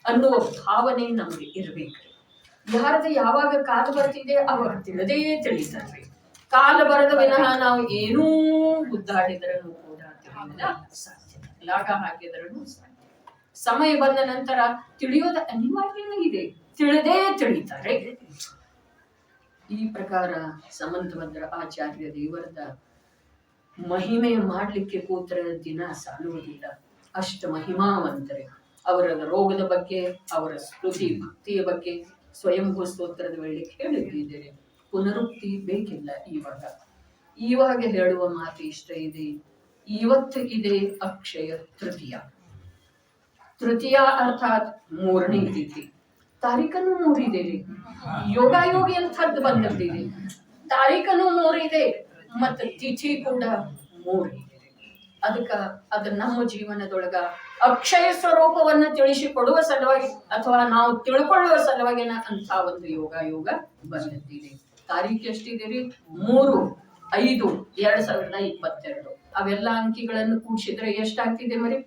ಅನ್ನುವ ಭಾವನೆ ನಮಗೆ ಇರ್ಬೇಕು. ಯಾರದ ಯಾವಾಗ ಕಾಲ ಬರ್ತಿದೆ ಅವಾಗ ತಿಳಿದೇ ತಿಳಿತಾರೆ. ಕಾಲ ಬರದ ವಿನಃ ನಾವು ಏನೂ ಗುದ್ದಾಡಿದ್ರೂ ಕೂಡ ಸಾಧ್ಯ, ಲಾಗ ಹಾಕಿದ್ರೂ ಸಾಧ್ಯ. ಸಮಯ ಬಂದ ನಂತರ ತಿಳಿಯೋದು ಅನಿವಾರ್ಯವೇ ಇದೆ, ತಿಳಿದೇ ತಿಳಿತಾರೆ. ಈ ಪ್ರಕಾರ ಸಮಂತಭದ್ರ ಆಚಾರ್ಯ ದೇವರದ ಮಹಿಮೆ ಮಾಡ್ಲಿಕ್ಕೆ ಕೂತ್ರ ದಿನ ಸಾಲುವುದಿಲ್ಲ. ಅಷ್ಟ ಮಹಿಮಾವಂತರೆ. ಅವರ ರೋಗದ ಬಗ್ಗೆ, ಅವರ ಸ್ತುತಿ ಭಕ್ತಿಯ ಬಗ್ಗೆ ಸ್ವಯಂಭೂ ಸ್ತೋತ್ರದ ವೇಳೆ ಹೇಳಿದ್ದೇನೆ. ಪುನರುಕ್ತಿ ಬೇಕಿಲ್ಲ. ಇವಾಗ ಹೇಳುವ ಮಾತು ಇಷ್ಟ ಇದೆ. ಇವತ್ತು ಇದೆ ಅಕ್ಷಯ ತೃತೀಯ. ತೃತೀಯ ಅರ್ಥಾತ್ 3ನೇ ತಿಥಿ. ತಾರೀಖನ್ನು 3 ಇದೆ ರೀ. ಯೋಗಾಯೋಗಿ ಅಂತದ್ದು ಬಂದಿದೆ. ತಾರೀಖನ್ನು 3 ಇದೆ ಮತ್ತು ತಿಥಿ ಕೂಡ 3 ಇದೆ. ಅದ ನಮ್ಮ ಜೀವನದೊಳಗ ಅಕ್ಷಯ ಸ್ವರೂಪವನ್ನ ತಿಳಿಸಿಕೊಡುವ ಸಲುವಾಗಿ ಅಥವಾ ನಾವು ತಿಳ್ಕೊಳ್ಳುವ ಸಲುವಾಗಿ ಅಂತ ಒಂದು ಯೋಗ ಬಂದಿದೆ. ತಾರೀಖು ಎಷ್ಟಿದೆ ರೀ? 3/5/2022. ಅವೆಲ್ಲ ಅಂಕಿಗಳನ್ನು ಕೂಡಿಸಿದ್ರೆ ಎಷ್ಟಾಗ್ತಿದೆ ಮರಿ?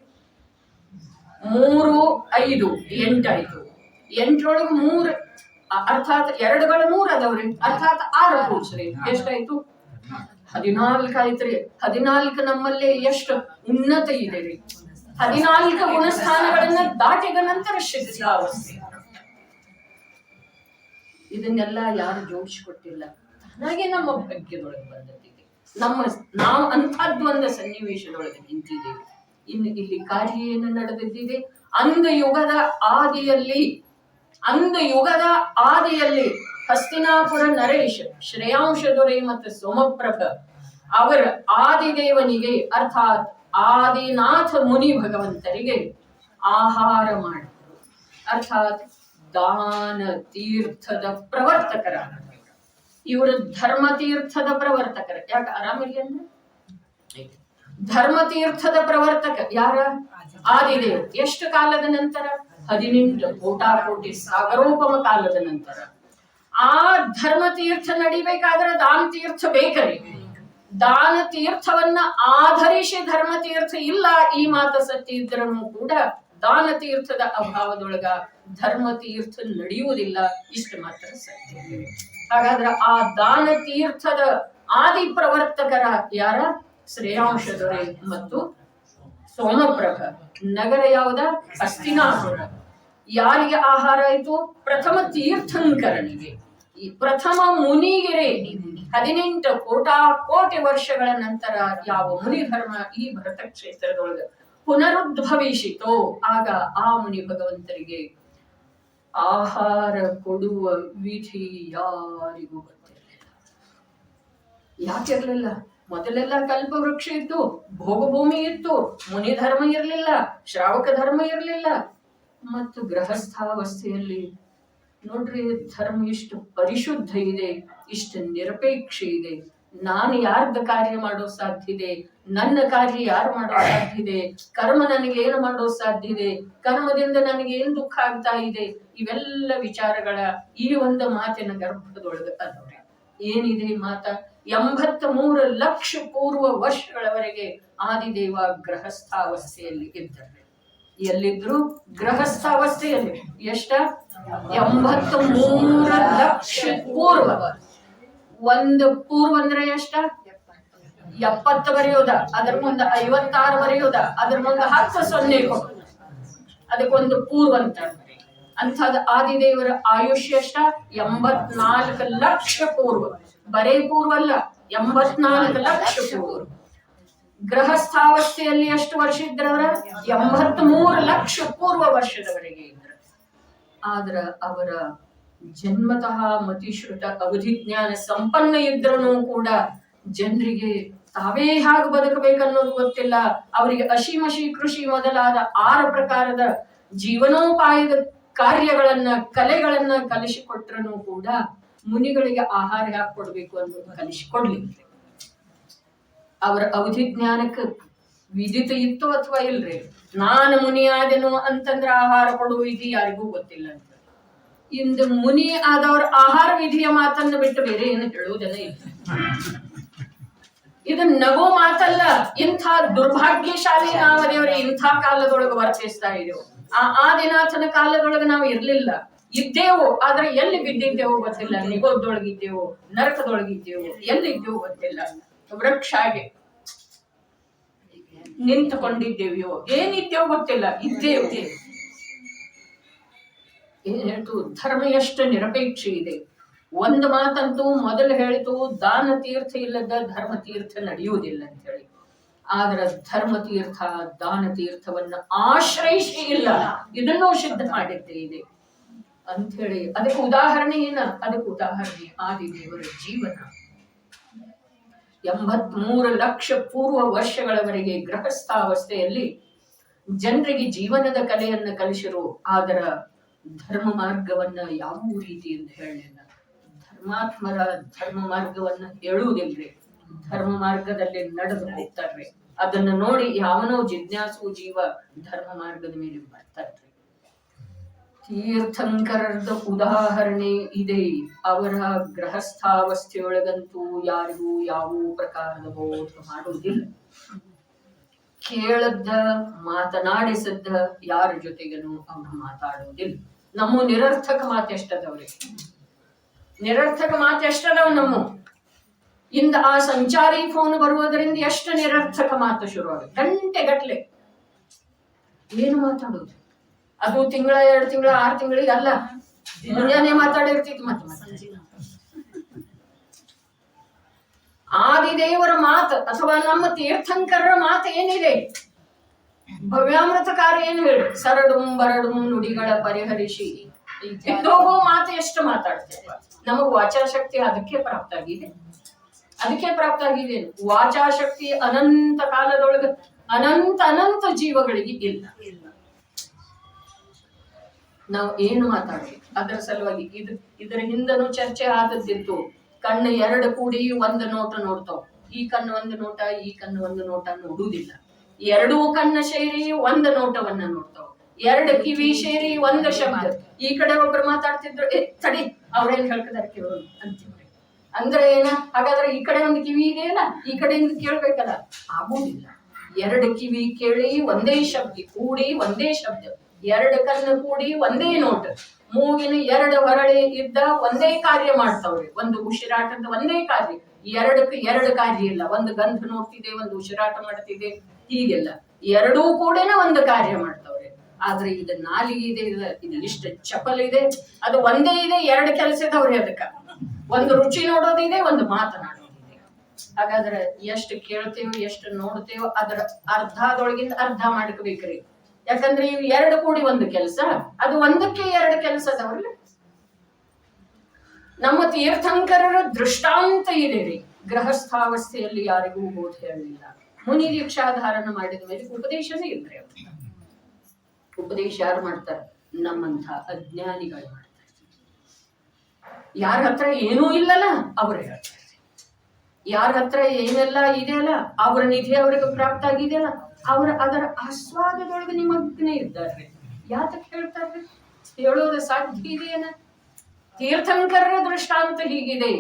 3 5 8 ಆಯ್ತು. 8ರೊಳಗೆ 3 ಅರ್ಥಾತ್ 2ಗಳು 3 ಅದಾವ್ರಿ, ಅರ್ಥಾತ್ 6 ಕೂಡಿಸ್ರಿ ಎಷ್ಟಾಯ್ತು? 14 ಆಯ್ತ್ರಿ. 14 ನಮ್ಮಲ್ಲಿ ಎಷ್ಟು ಉನ್ನತ ಇದೆ ರೀ. 14 ಗುಣಸ್ಥಾನಗಳನ್ನ ದಾಟಿದ ನಂತರ ಶಿಷ್ಯಾವಸ್ಥೆ. ಇದನ್ನೆಲ್ಲ ಯಾರು ಜೋಡಿಸಿಕೊಟ್ಟಿಲ್ಲ, ಹಾಗೆ ನಮ್ಮ ಭಾಗ್ಯದೊಳಗೆ ಬಂದಿದೆ. ನಾವು ಅಂಥದ್ದು ಒಂದು ಸನ್ನಿವೇಶದೊಳಗೆ ನಿಂತಿದ್ದೇವೆ. ಇನ್ನು ಇಲ್ಲಿ ಕಾರ್ಯ ಏನು ನಡೆದಿದೆ? ಅಂದ ಯುಗದ ಆದಿಯಲ್ಲಿ ಅಂದು ಯುಗದ ಆದಿಯಲ್ಲಿ ಹಸ್ತಿನಾಪುರ ನರೇಶ್, ಶ್ರೇಯಾಂಶ ದೊರೆ ಮತ್ತು ಸೋಮಪ್ರಭ ಅವರ ಆದಿದೇವನಿಗೆ ಅರ್ಥಾತ್ ಆದಿನಾಥ ಮುನಿ ಭಗವಂತರಿಗೆ ಆಹಾರ ಮಾಡಿದರು. ಅರ್ಥಾತ್ ದಾನ ತೀರ್ಥದ ಪ್ರವರ್ತಕರ ಇವರು ಧರ್ಮ ತೀರ್ಥದ ಪ್ರವರ್ತಕರ. ಯಾಕೆ ಆರಾಮಿಲ್ಲ ಅಂದ್ರೆ ಧರ್ಮ ತೀರ್ಥದ ಪ್ರವರ್ತಕ ಯಾರ? ಆದಿದೇವ. ಎಷ್ಟು ಕಾಲದ ನಂತರ? 18 ಕೋಟಾಕೋಟಿ ಸಾಗರೋಪಮ ಕಾಲದ ನಂತರ. ಆ ಧರ್ಮ ತೀರ್ಥ ನಡಿಬೇಕಾದ್ರೆ ದಾನ ತೀರ್ಥ ಬೇಕರಿ. ದಾನ ತೀರ್ಥವನ್ನ ಆಧರಿಸಿ ಧರ್ಮ ತೀರ್ಥ ಇಲ್ಲ, ಈ ಮಾತ ಸತ್ಯ ಇದ್ರೂ ಕೂಡ ದಾನ ತೀರ್ಥದ ಅಭಾವದೊಳಗ ಧರ್ಮ ತೀರ್ಥ ನಡೆಯುವುದಿಲ್ಲ, ಇಷ್ಟು ಮಾತ್ರ ಸತ್ಯ. ಹಾಗಾದ್ರೆ ಆ ದಾನ ತೀರ್ಥದ ಆದಿ ಪ್ರವರ್ತಕರ ಯಾರ? ಶ್ರೇಯಾಂಶ ದೊರೆ ಮತ್ತು ಸೋಮಪ್ರಭ. ನಗರ ಯಾವ್ದ? ಹಸ್ತಿನಾಪುರ. ಯಾರಿಗೆ ಆಹಾರ ಆಯ್ತು? ಪ್ರಥಮ ತೀರ್ಥಂಕರನಿಗೆ, ಈ ಪ್ರಥಮ ಮುನಿಗೆರೆ. 18 ಕೋಟಿ ವರ್ಷಗಳ ನಂತರ ಯಾವ ಮುನಿ ಧರ್ಮ ಈ ಭರತ ಕ್ಷೇತ್ರದೊಳಗ ಪುನರುದ್ಭವಿಸಿತೋ ಆಗ ಆ ಮುನಿ ಭಗವಂತರಿಗೆ ಆಹಾರ ಕೊಡುವ ವಿಧಿ ಯಾರಿಗೂ ಗೊತ್ತಿರಲಿಲ್ಲ. ಯಾಕಿರ್ಲಿಲ್ಲ? ಮೊದಲೆಲ್ಲ ಕಲ್ಪವೃಕ್ಷ ಇತ್ತು, ಭೋಗಭೂಮಿ ಇತ್ತು, ಮುನಿ ಧರ್ಮ ಇರಲಿಲ್ಲ, ಶ್ರಾವಕ ಧರ್ಮ ಇರಲಿಲ್ಲ. ಮತ್ತು ಗೃಹಸ್ಥಾವಸ್ಥೆಯಲ್ಲಿ ನೋಡ್ರಿ ಧರ್ಮ ಇಷ್ಟು ಪರಿಶುದ್ಧ ಇದೆ, ಇಷ್ಟು ನಿರಪೇಕ್ಷ ಇದೆ. ನಾನು ಯಾರ್ದ ಕಾರ್ಯ ಮಾಡೋ ಸಾಧ್ಯ ಇದೆ, ನನ್ನ ಕಾರ್ಯ ಯಾರು ಮಾಡೋ ಸಾಧ್ಯ ಇದೆ, ಕರ್ಮ ನನಗೆ ಏನು ಮಾಡೋ ಸಾಧ್ಯ ಇದೆ, ಕರ್ಮದಿಂದ ನನಗೆ ಏನ್ ದುಃಖ ಆಗ್ತಾ ಇದೆ, ಇವೆಲ್ಲ ವಿಚಾರಗಳ ಈ ಒಂದು ಮಾತಿನ ಗರ್ಭದೊಳಗೆ ಅದವ್ರೆ. ಏನಿದೆ ಮಾತ? 83 ಲಕ್ಷ ಪೂರ್ವ ವರ್ಷಗಳವರೆಗೆ ಆದಿದೇವ ಗೃಹಸ್ಥಾವಸ್ಥೆಯಲ್ಲಿ ಇದ್ದಾರೆ. ಎಲ್ಲಿದ್ರು? ಗೃಹಸ್ಥಾವಸ್ಥೆಯಲ್ಲಿ. ಎಷ್ಟ? 83 ಲಕ್ಷ ಪೂರ್ವ. ಒಂದು ಪೂರ್ವ ಅಂದ್ರೆ ಎಷ್ಟ? 70 ಬರೆಯೋದ, ಅದ್ರ ಮುಂದೆ 56 ಬರೆಯೋದ, ಅದ್ರ ಮುಂದೆ 10 ಸೊನ್ನೆ ಅದಕ್ಕೊಂದು ಪೂರ್ವ ಅಂತ. ಅಂಥದ್ದು ಆದಿದೇವರ ಆಯುಷ್ಯ ಎಷ್ಟ? 84 ಲಕ್ಷ ಪೂರ್ವ. ಬರೇ ಪೂರ್ವ ಅಲ್ಲ, 84 ಲಕ್ಷ ಪೂರ್ವ. ಗೃಹಸ್ಥಾವಸ್ಥೆಯಲ್ಲಿ ಎಷ್ಟು ವರ್ಷ ಇದ್ರವರ? 83 ಲಕ್ಷ ಪೂರ್ವ ವರ್ಷದವರೆಗೆ ಇದ್ರು. ಆದ್ರ ಅವರ ಜನ್ಮತಃ ಮತಿಶ್ರುತ ಅವಧಿಜ್ಞಾನ ಸಂಪನ್ನ ಇದ್ರೂ ಕೂಡ ಜನರಿಗೆ ತಾವೇ ಹಾಗೆ ಬದುಕಬೇಕನ್ನೋದು ಗೊತ್ತಿಲ್ಲ. ಅವರಿಗೆ ಅಶಿಮಶಿ ಕೃಷಿ ಮೊದಲಾದ 6 ಪ್ರಕಾರದ ಜೀವನೋಪಾಯದ ಕಾರ್ಯಗಳನ್ನ ಕಲೆಗಳನ್ನ ಕಲಿಸಿಕೊಟ್ರೂ ಕೂಡ ಮುನಿಗಳಿಗೆ ಆಹಾರ ಯಾಕೆ ಕೊಡ್ಬೇಕು ಅನ್ನೋದು ಕಲಿಸಿಕೊಡ್ಲಿಲ್ಲ. ಅವರ ಅವಧಿ ಜ್ಞಾನಕ್ಕೆ ವಿದಿತ ಇತ್ತು ಅಥವಾ ಇಲ್ರಿ? ನಾನು ಮುನಿಯಾದೆನು ಅಂತಂದ್ರೆ ಆಹಾರ ಕೊಡುವ ವಿಧಿ ಯಾರಿಗೂ ಗೊತ್ತಿಲ್ಲ ಅಂತ. ಇಂದು ಮುನಿ ಆದವರ ಆಹಾರ ವಿಧಿಯ ಮಾತನ್ನು ಬಿಟ್ಟು ಬೇರೆ ಏನು ಹೇಳುವುದನ್ನ ಇಲ್ಲ. ಇದು ನಗೋ ಮಾತಲ್ಲ. ಇಂಥ ದುರ್ಭಾಗ್ಯಶಾಲಿ ನಾಮದೇವರೇ ಇಂಥ ಕಾಲದೊಳಗೆ ವರ್ತಿಸ್ತಾ ಇದ್ದೇವೆ. ಆ ಆದಿನಾಥನ ಕಾಲದೊಳಗೆ ನಾವು ಇರ್ಲಿಲ್ಲ, ಇದ್ದೇವು, ಆದ್ರೆ ಎಲ್ಲಿ ಬಿದ್ದಿದ್ದೇವೋ ಗೊತ್ತಿಲ್ಲ. ನಿಗೋದೊಳಗಿದ್ದೇವೋ, ನರಕದೊಳಗಿದ್ದೇವೋ, ಎಲ್ಲಿದ್ದೇವೋ ಗೊತ್ತಿಲ್ಲ. ವೃಕ್ಷಾಗೆ ನಿಂತುಕೊಂಡಿದ್ದೇವೆಯೋ, ಏನಿದ್ದೇವೋ ಗೊತ್ತಿಲ್ಲ, ಇದ್ದೇವು. ಏನ್ ಹೇಳ್ತು? ಧರ್ಮ ಎಷ್ಟು ನಿರಪೇಕ್ಷ ಇದೆ. ಒಂದು ಮಾತಂತೂ ಮೊದಲು ಹೇಳಿತು, ದಾನ ತೀರ್ಥ ಇಲ್ಲದ ಧರ್ಮ ತೀರ್ಥ ನಡೆಯುವುದಿಲ್ಲ ಅಂತ ಹೇಳಿ. ಆದ್ರ ಧರ್ಮ ತೀರ್ಥ ದಾನ ತೀರ್ಥವನ್ನ ಆಶ್ರಯಿಸಿ ಇಲ್ಲ, ಇದನ್ನೂ ಸಿದ್ಧ ಮಾಡಿದ್ದೆ ಇದೆ ಅಂತ ಹೇಳಿ. ಅದಕ್ಕೆ ಉದಾಹರಣೆ ಏನ? ಅದಕ್ಕೆ ಉದಾಹರಣೆ ಆದಿದೇವರ ಜೀವನ. 83 ಲಕ್ಷ ಪೂರ್ವ ವರ್ಷಗಳವರೆಗೆ ಗೃಹಸ್ಥಾವಸ್ಥೆಯಲ್ಲಿ ಜನರಿಗೆ ಜೀವನದ ಕಲೆಯನ್ನ ಕಲಿಸಿರು. ಆದರ ಧರ್ಮ ಮಾರ್ಗವನ್ನ ಯಾವ ರೀತಿ ಅಂತ ಹೇಳಲಿಲ್ಲ. ಧರ್ಮಾತ್ಮರ ಧರ್ಮ ಮಾರ್ಗವನ್ನ ಹೇಳುವುದಿಲ್ರಿ, ಧರ್ಮ ಮಾರ್ಗದಲ್ಲಿ ನಡೆದು ಹೋಗ್ತಾರ್ರಿ. ಅದನ್ನ ನೋಡಿ ಯಾವನೋ ಜಿಜ್ಞಾಸು ಜೀವ ಧರ್ಮ ಮಾರ್ಗದ ಮೇಲೆ ಬರ್ತಾರ್ರಿ. ತೀರ್ಥಂಕರದ ಉದಾಹರಣೆ ಇದೆ. ಅವರ ಗೃಹಸ್ಥಾವಸ್ಥೆಯೊಳಗಂತೂ ಯಾರಿಗೂ ಯಾವ ಪ್ರಕಾರದ ಬೋಧ ಮಾಡುವುದಿಲ್ಲ. ಕೇಳದ್ದ ಮಾತನಾಡಿಸದ್ದ ಯಾರ ಜೊತೆಗನು ಅವ್ರು ಮಾತಾಡುವುದಿಲ್ಲ. ನಮ್ಮ ನಿರರ್ಥಕ ಮಾತೆಷ್ಟದವ್ರಿ, ನಿರರ್ಥಕ ಮಾತೆಷ್ಟದವ್ ನಮ್ಮ. ಇಂದ ಆ ಸಂಚಾರಿ ಫೋನ್ ಬರುವುದರಿಂದ ಎಷ್ಟು ನಿರರ್ಥಕ ಮಾತು ಶುರುವಾಗುತ್ತೆ. ಗಂಟೆಗಟ್ಲೆ ಏನು ಮಾತಾಡೋದು? ಅದು ತಿಂಗಳ 2 ತಿಂಗಳ 6 ತಿಂಗಳಿಗೆ ಅಲ್ಲ, ಮುಂಜಾನೆ ಮಾತಾಡಿರ್ತಿತ್ತು. ಮತ್ತೆ ಆದಿದೇವರ ಮಾತು ಅಥವಾ ನಮ್ಮ ತೀರ್ಥಂಕರರ ಮಾತು ಏನಿದೆ? ಭವ್ಯಾಮೃತಕಾರ ಏನು ಹೇಳಿ? ಸರಡುಂ ಬರಡುಂ ನುಡಿಗಳ ಪರಿಹರಿಸಿ ಬಿದ್ದೋಗೋ ಮಾತು ಎಷ್ಟು ಮಾತಾಡ್ತೇವೆ. ನಮಗ್ ವಾಚಾಶಕ್ತಿ ಅದಕ್ಕೆ ಪ್ರಾಪ್ತ ಆಗಿದೆ. ವಾಚಾಶಕ್ತಿ ಅನಂತ ಕಾಲದೊಳಗೆ ಅನಂತ ಜೀವಗಳಿಗೆ ಇಲ್ಲ. ನಾವು ಏನು ಮಾತಾಡ್ತೀವಿ ಅದರ ಸಲುವಾಗಿ ಇದರ ಹಿಂದನೂ ಚರ್ಚೆ ಆದದ್ದಿತ್ತು. ಕಣ್ಣು ಎರಡು ಕೂಡಿ ಒಂದು ನೋಟ ನೋಡ್ತಾವ. ಈ ಕಣ್ಣು ಒಂದು ನೋಟ, ಈ ಕಣ್ಣು ಒಂದು ನೋಟ ನೋಡುವುದಿಲ್ಲ. ಎರಡೂ ಕಣ್ಣು ಸೇರಿ ಒಂದು ನೋಟವನ್ನ ನೋಡ್ತಾವ. ಎರಡು ಕಿವಿ ಸೇರಿ ಒಂದು ಶಬ್ದ. ಈ ಕಡೆ ಒಬ್ರು ಮಾತಾಡ್ತಿದ್ರು, ತಡಿ ಅವ್ರೇನ್ ಹೇಳ್ತಿದಾರೆ ಕೇಳೋಣ ಅಂತಿವ್ರಿ. ಅಂದ್ರೆ ಏನ? ಹಾಗಾದ್ರೆ ಈ ಕಡೆ ಒಂದು ಕಿವಿ ಇದೆಯಲ್ಲ, ಈ ಕಡೆಯಿಂದ ಕೇಳ್ಬೇಕಲ್ಲ, ಆಗುದಿಲ್ಲ. ಎರಡು ಕಿವಿ ಕೇಳಿ ಒಂದೇ ಶಬ್ದ, ಕೂಡಿ ಒಂದೇ ಶಬ್ದ. ಎರಡು ಕಣ್ಣು ಕೂಡಿ ಒಂದೇ ನೋಟ. ಮೂಗಿನ ಎರಡು ಹೊರಳೆ ಇದ್ದ ಒಂದೇ ಕಾರ್ಯ ಮಾಡ್ತಾವ್ರಿ. ಒಂದು ಉಸಿರಾಟದ ಒಂದೇ ಕಾರ್ಯ. ಎರಡಕ್ಕೆ ಎರಡು ಕಾರ್ಯ ಇಲ್ಲ. ಒಂದು ಗಂಧ ನೋಡ್ತಿದೆ, ಒಂದು ಉಸಿರಾಟ ಮಾಡ್ತಿದೆ, ಹೀಗೆಲ್ಲ ಎರಡೂ ಕೂಡೇನ ಒಂದು ಕಾರ್ಯ ಮಾಡ್ತಾವ್ರಿ. ಆದ್ರೆ ಇದು ನಾಲಿಗೆ ಇದೆ, ಇದು ಇಷ್ಟ ಚಪಲ್ ಇದೆ, ಅದು ಒಂದೇ ಇದೆ, ಎರಡು ಕೆಲಸ ಇದಾವ್ರಿ. ಅದಕ್ಕ ಒಂದು ರುಚಿ ನೋಡೋದಿದೆ, ಒಂದು ಮಾತನಾಡೋದಿದೆ. ಹಾಗಾದ್ರೆ ಎಷ್ಟು ಕೇಳ್ತೇವೋ ಎಷ್ಟು ನೋಡ್ತೇವೋ ಅದರ ಅರ್ಧದೊಳಗಿಂದ ಅರ್ಧ ಮಾಡ್ಕೋಬೇಕ್ರಿ. ಯಾಕಂದ್ರೆ ಇವು ಎರಡು ಕೂಡಿ ಒಂದು ಕೆಲಸ, ಅದು ಒಂದಕ್ಕೆ ಎರಡು ಕೆಲಸ ಅದಾವ್ರಲ್ಲ. ನಮ್ಮ ತೀರ್ಥಂಕರರ ದೃಷ್ಟಾಂತ ಇದೆ ರೀ. ಗೃಹಸ್ಥಾವಸ್ಥೆಯಲ್ಲಿ ಯಾರಿಗೂ ಬೋಧ ಹೇಳಲಿಲ್ಲ. ಮುನಿ ದೀಕ್ಷಾಧಾರಣ ಮಾಡಿದ ಮೇಲೆ ಉಪದೇಶನೇ ಇಲ್ರಿ. ಉಪದೇಶ ಯಾರು ಮಾಡ್ತಾರೆ? ನಮ್ಮಂಥ ಅಜ್ಞಾನಿಗಳು ಮಾಡ್ತಾರೆ. ಯಾರ ಹತ್ರ ಏನೂ ಇಲ್ಲಲ್ಲ ಅವ್ರು ಹೇಳ್ತಾರೆ. ಯಾರ ಹತ್ರ ಏನೆಲ್ಲ ಇದೆಯಲ್ಲ ಅವ್ರ ನಿಧಿ ಅವ್ರಿಗೆ ಪ್ರಾಪ್ತ ಆಗಿದೆಯಲ್ಲ ಅದರ ಆಸ್ವಾದದೊಳಗೆ ನಿಮಗ್ನೇ ಇದ್ದಾರೆ. ಯಾತಕ್ಕೆ ಹೇಳ್ತಾರೆ? ಹೇಳೋದು ಸಾಧ್ಯ ಇದೆಯೇನ? ತೀರ್ಥಂಕರರ ದೃಷ್ಟಾಂತ ಹೀಗಿದೆ.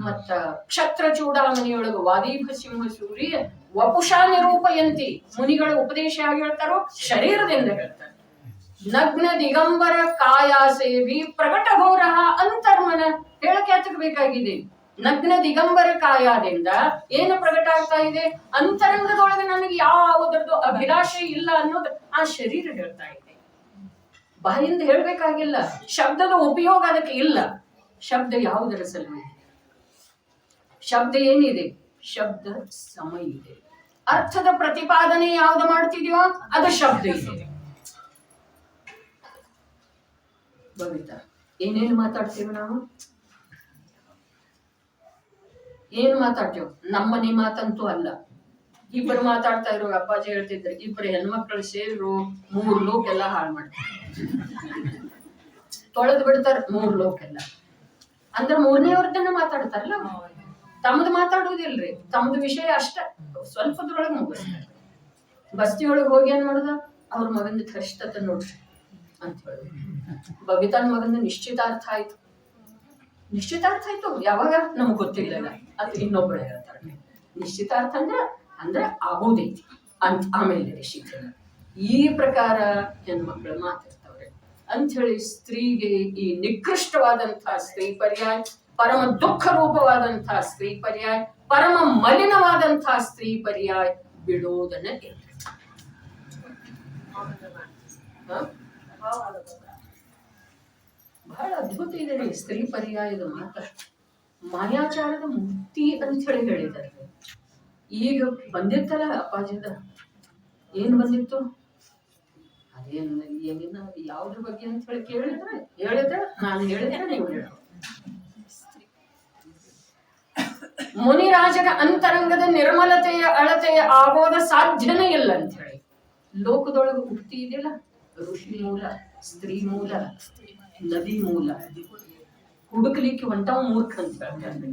ಮತ್ತ ಕ್ಷತ್ರ ಚೂಡಾಮಣಿಯೊಳಗ ವಾದೀಭ ಸಿಂಹ ಸೂರ್ಯ ವಪುಷಾ ನಿರೂಪಯಂತಿ. ಮುನಿಗಳ ಉಪದೇಶ ಆಗಿ ಹೇಳ್ತಾರೋ ಶರೀರದಿಂದ ಹೇಳ್ತಾರೆ. ನಗ್ನ ದಿಗಂಬರ ಕಾಯಾಸೇವಿ ಪ್ರಕಟ ಘೋರಃ ಅಂತರ್ಮನ. ಹೇಳಕ್ಕೆ ಹತ್ತಬೇಕಾಗಿದೆ. ನಗ್ನ ದಿಗಂಬರ ಕಾಯದಿಂದ ಏನು ಪ್ರಕಟ ಆಗ್ತಾ ಇದೆ? ಅಂತರಂಗದೊಳಗೆ ನನಗೆ ಯಾವುದರದ್ದು ಅಭಿಲಾಷೆ ಇಲ್ಲ ಅನ್ನೋದು ಆ ಶರೀರ ಹೇಳ್ತಾ ಇದೆ. ಬಾಯಿಂದ ಹೇಳ್ಬೇಕಾಗಿಲ್ಲ. ಶಬ್ದದ ಉಪಯೋಗ ಅದಕ್ಕೆ ಇಲ್ಲ. ಶಬ್ದ ಯಾವುದರ ಸಲುವಾಗಿ? ಶಬ್ದ ಏನಿದೆ? ಶಬ್ದ ಸಮಯ ಇದೆ. ಅರ್ಥದ ಪ್ರತಿಪಾದನೆ ಯಾವ್ದು ಮಾಡ್ತಿದ್ಯೋ ಅದು ಶಬ್ದ ಇದೆ. ಬಬಿತಾ, ಏನೇನು ಮಾತಾಡ್ತೀವಿ ನಾವು? ಏನ್ ಮಾತಾಡ್ತೇವ್? ನಮ್ಮನೆ ಮಾತಂತೂ ಅಲ್ಲ. ಇಬ್ಬರು ಮಾತಾಡ್ತಾ ಇರೋ ಅಪ್ಪಾಜಿ ಹೇಳ್ತಿದ್ರು, ಇಬ್ಬರು ಹೆಣ್ಮಕ್ಳು ಸೇರು 3 ಲೋಕ ಎಲ್ಲ ಹಾಳು ಮಾಡ್ತಾರೆ, ತೊಳೆದು ಬಿಡ್ತಾರ 3 ಲೋಕ ಎಲ್ಲ. ಅಂದ್ರೆ 3ನೇವರ್ದನ್ನ ಮಾತಾಡ್ತಾರಲ್ಲ, ತಮ್ಮದು ಮಾತಾಡುವುದಿಲ್ರಿ. ತಮ್ಮದು ವಿಷಯ ಅಷ್ಟ ಸ್ವಲ್ಪದ್ರೊಳಗೆ ಮುಗಿಸ್ತಾರೆ. ಬಸ್ತಿಯೊಳಗೆ ಹೋಗಿ ಏನ್ ಮಾಡುದ? ಅವ್ರ ಮಗಂದ ಖರ್ಚಿತ ನೋಡ್ರಿ ಅಂತ ಹೇಳಿ. ಬಬಿತಾನ್ ಮಗಂದ ನಿಶ್ಚಿತಾರ್ಥ ಆಯ್ತು. ನಿಶ್ಚಿತಾರ್ಥ ಆಯ್ತು ಯಾವಾಗ? ನಮಗ್ ಗೊತ್ತಿಲ್ಲಲ್ಲ. ಅದು ಇನ್ನೊಬ್ಬರು ಹೇಳ್ತಾರೆ. ನಿಶ್ಚಿತಾರ್ಥ ಅಂದ್ರೆ ಆಗೋದೈತಿ ಅಂತ ಆಮೇಲೆ ಶಿಕ್ಷಣ. ಈ ಪ್ರಕಾರ ಹೆಣ್ಮಕ್ಳು ಮಾತಾಡ್ತಾವ್ರೆ ಅಂತ ಹೇಳಿ ಸ್ತ್ರೀಗೆ ಈ ನಿಕೃಷ್ಟವಾದಂತಹ ಸ್ತ್ರೀ ಪರ್ಯಾಯ, ಪರಮ ದುಃಖ ರೂಪವಾದಂತಹ ಸ್ತ್ರೀ ಪರ್ಯಾಯ, ಪರಮ ಮಲಿನವಾದಂತಹ ಸ್ತ್ರೀ ಪರ್ಯಾಯ ಬಿಡೋದನ್ನ ಬಹಳ ಅದ್ಭುತ ಇದೆ ರೀ ಸ್ತ್ರೀ ಪರ್ಯಾಯದ ಮಾತ. ಮಾಯಾಚಾರದ ಮುಕ್ತಿ ಅಂತ ಹೇಳಿ ಹೇಳಿದ್ದಾರೆ. ಈಗ ಬಂದಿತ್ತಲ್ಲ ಅಪ್ಪಾಜಿದ, ಏನ್ ಬಂದಿತ್ತು? ಅದೇನ್ ಏನಿನ ಯಾವ್ದ್ರ ಬಗ್ಗೆ ಅಂತ ಹೇಳಿ ಹೇಳಿದ್ರೆ ನಾನು ಹೇಳಿದ್ರೆ ನೀವು ಹೇಳ. ಮುನಿರಾಜರ ಅಂತರಂಗದ ನಿರ್ಮಲತೆಯ ಅಳತೆಯ ಆಗೋದ ಸಾಧ್ಯನೇ ಇಲ್ಲ ಅಂತ ಹೇಳಿ ಲೋಕದೊಳಗೆ ಮುಕ್ತಿ ಇದೆಯಲ್ಲ. ಋಷಿ ಮೂಲ, ಸ್ತ್ರೀ ಮೂಲ, ನದಿ ಮೂಲ ಹುಡುಕ್ಲಿಕ್ಕೆ ಹೊಂಟಾವ ಮೂರ್ಖ ಅಂತ ಹೇಳ್ತಾರೆ.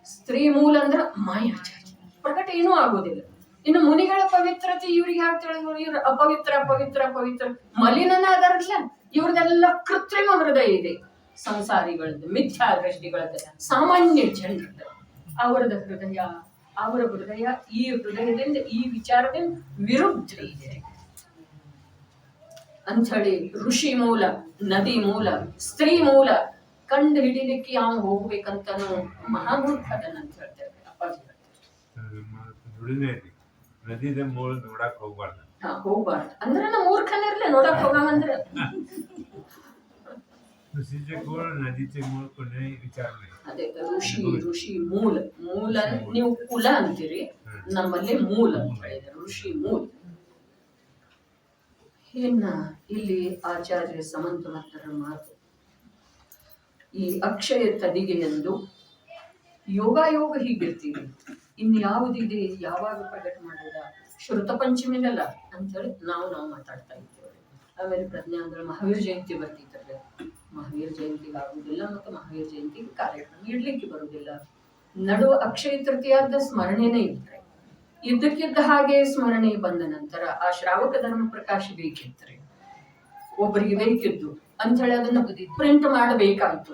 ಸ್ತ್ರೀ ಮೂಲ ಅಂದ್ರ ಮಾಯಾಚಾರ, ಪ್ರಕಟ ಏನೂ ಆಗೋದಿಲ್ಲ. ಇನ್ನು ಮುನಿಗಳ ಪವಿತ್ರತೆ ಇವ್ರಿಗೆ ಯಾಕೆ ತಿಳಿದ್ರು? ಇವ್ರ ಅಪವಿತ್ರ ಅಪವಿತ್ರ ಅಪವಿತ್ರ ಮಲಿನನ ಅದರಲ್ಲ. ಇವ್ರದೆಲ್ಲ ಕೃತ್ರಿಮ ಹೃದಯ ಇದೆ. ಸಂಸಾರಿಗಳದ್ದು, ಮಿಥ್ಯಾ ದೃಷ್ಟಿಗಳದ್ದು, ಸಾಮಾನ್ಯ ಜನರದ್ದು. ಅವರದ ಹೃದಯ ಈ ಹೃದಯದಿಂದ ಈ ವಿಚಾರದಿಂದ ವಿರುದ್ಧ ಇದೆ ಅಂಥೇಳಿ ಋಷಿ ಮೂಲ, ನದಿ ಮೂಲ, ಸ್ತ್ರೀ ಮೂಲ ಕಂಡು ಹಿಡಿಲಿಕ್ಕೆ ಯಾವ ಹೋಗ್ಬೇಕಂತನೂ ಮಹಾಮೂರ್ಖದನ್ನ ಅಂತ ಹೇಳ್ತೇವೆ ಅಪ್ಪಾಜಿ. ನದಿದ ಮೂಲ ನೋಡಕ್ ಹೋಗ್ಬಾರ್ದು. ಹೋಗ್ಬಾರ್ದು ಅಂದ್ರೆ ನಾವು ಮೂರ್ಖನಿರ್ಲಿ ನೋಡಕ್ ಹೋಗಂದ್ರೆ ಅದೇ ಋಷಿ ಮೂಲ ನೀವು ಕುಲ ಅಂತೀರಿ, ನಮ್ಮಲ್ಲಿ ಮೂಲ ಋಷಿ ಮೂಲ. ಇನ್ನ ಇಲ್ಲಿ ಆಚಾರ್ಯ ಸಮಂತಮತ್ತರ ಮಾತು, ಈ ಅಕ್ಷಯ ತದಿಗೆ ಎಂದು ಯೋಗಾಯೋಗ ಹೀಗಿರ್ತೀವಿ, ಇನ್ಯಾವುದಿದೆ ಯಾವಾಗ ಪ್ರಕಟ ಮಾಡಿದ ಶ್ರುತ ಪಂಚಮಿನಲ್ಲ ಅಂತೇಳಿ ನಾವು ಮಾತಾಡ್ತಾ ಇದ್ದೇವೆ. ಆಮೇಲೆ ಪ್ರಜ್ಞಾಂದ್ರ ಮಹಾವೀರ ಜಯಂತಿ ಬರ್ತಿದ್ದಾರೆ, ಮಹಾವೀರ ಜಯಂತಿಗೆ ಆಗುದಿಲ್ಲ ಮತ್ತು ಮಹಾವೀರ ಜಯಂತಿಗೆ ಕಾರ್ಯಕ್ರಮ ಇಡ್ಲಿಕ್ಕೆ ಬರುವುದಿಲ್ಲ. ನಡುವ ಅಕ್ಷಯ ತೃತೀಯಾದ ಸ್ಮರಣೆನೇ ಇರ್ತಾರೆ. ಇದ್ದಕ್ಕಿದ್ದ ಹಾಗೆ ಸ್ಮರಣೆ ಬಂದ ನಂತರ ಆ ಶ್ರಾವಕ ಧರ್ಮ ಪ್ರಕಾಶ ಬೇಕಿರ್ತಾರೆ, ಒಬ್ಬರಿಗೆ ಬೇಕಿದ್ದು ಅಂತ ಹೇಳಿ ಅದನ್ನ ಪ್ರಿಂಟ್ ಮಾಡಬೇಕಾಯ್ತು.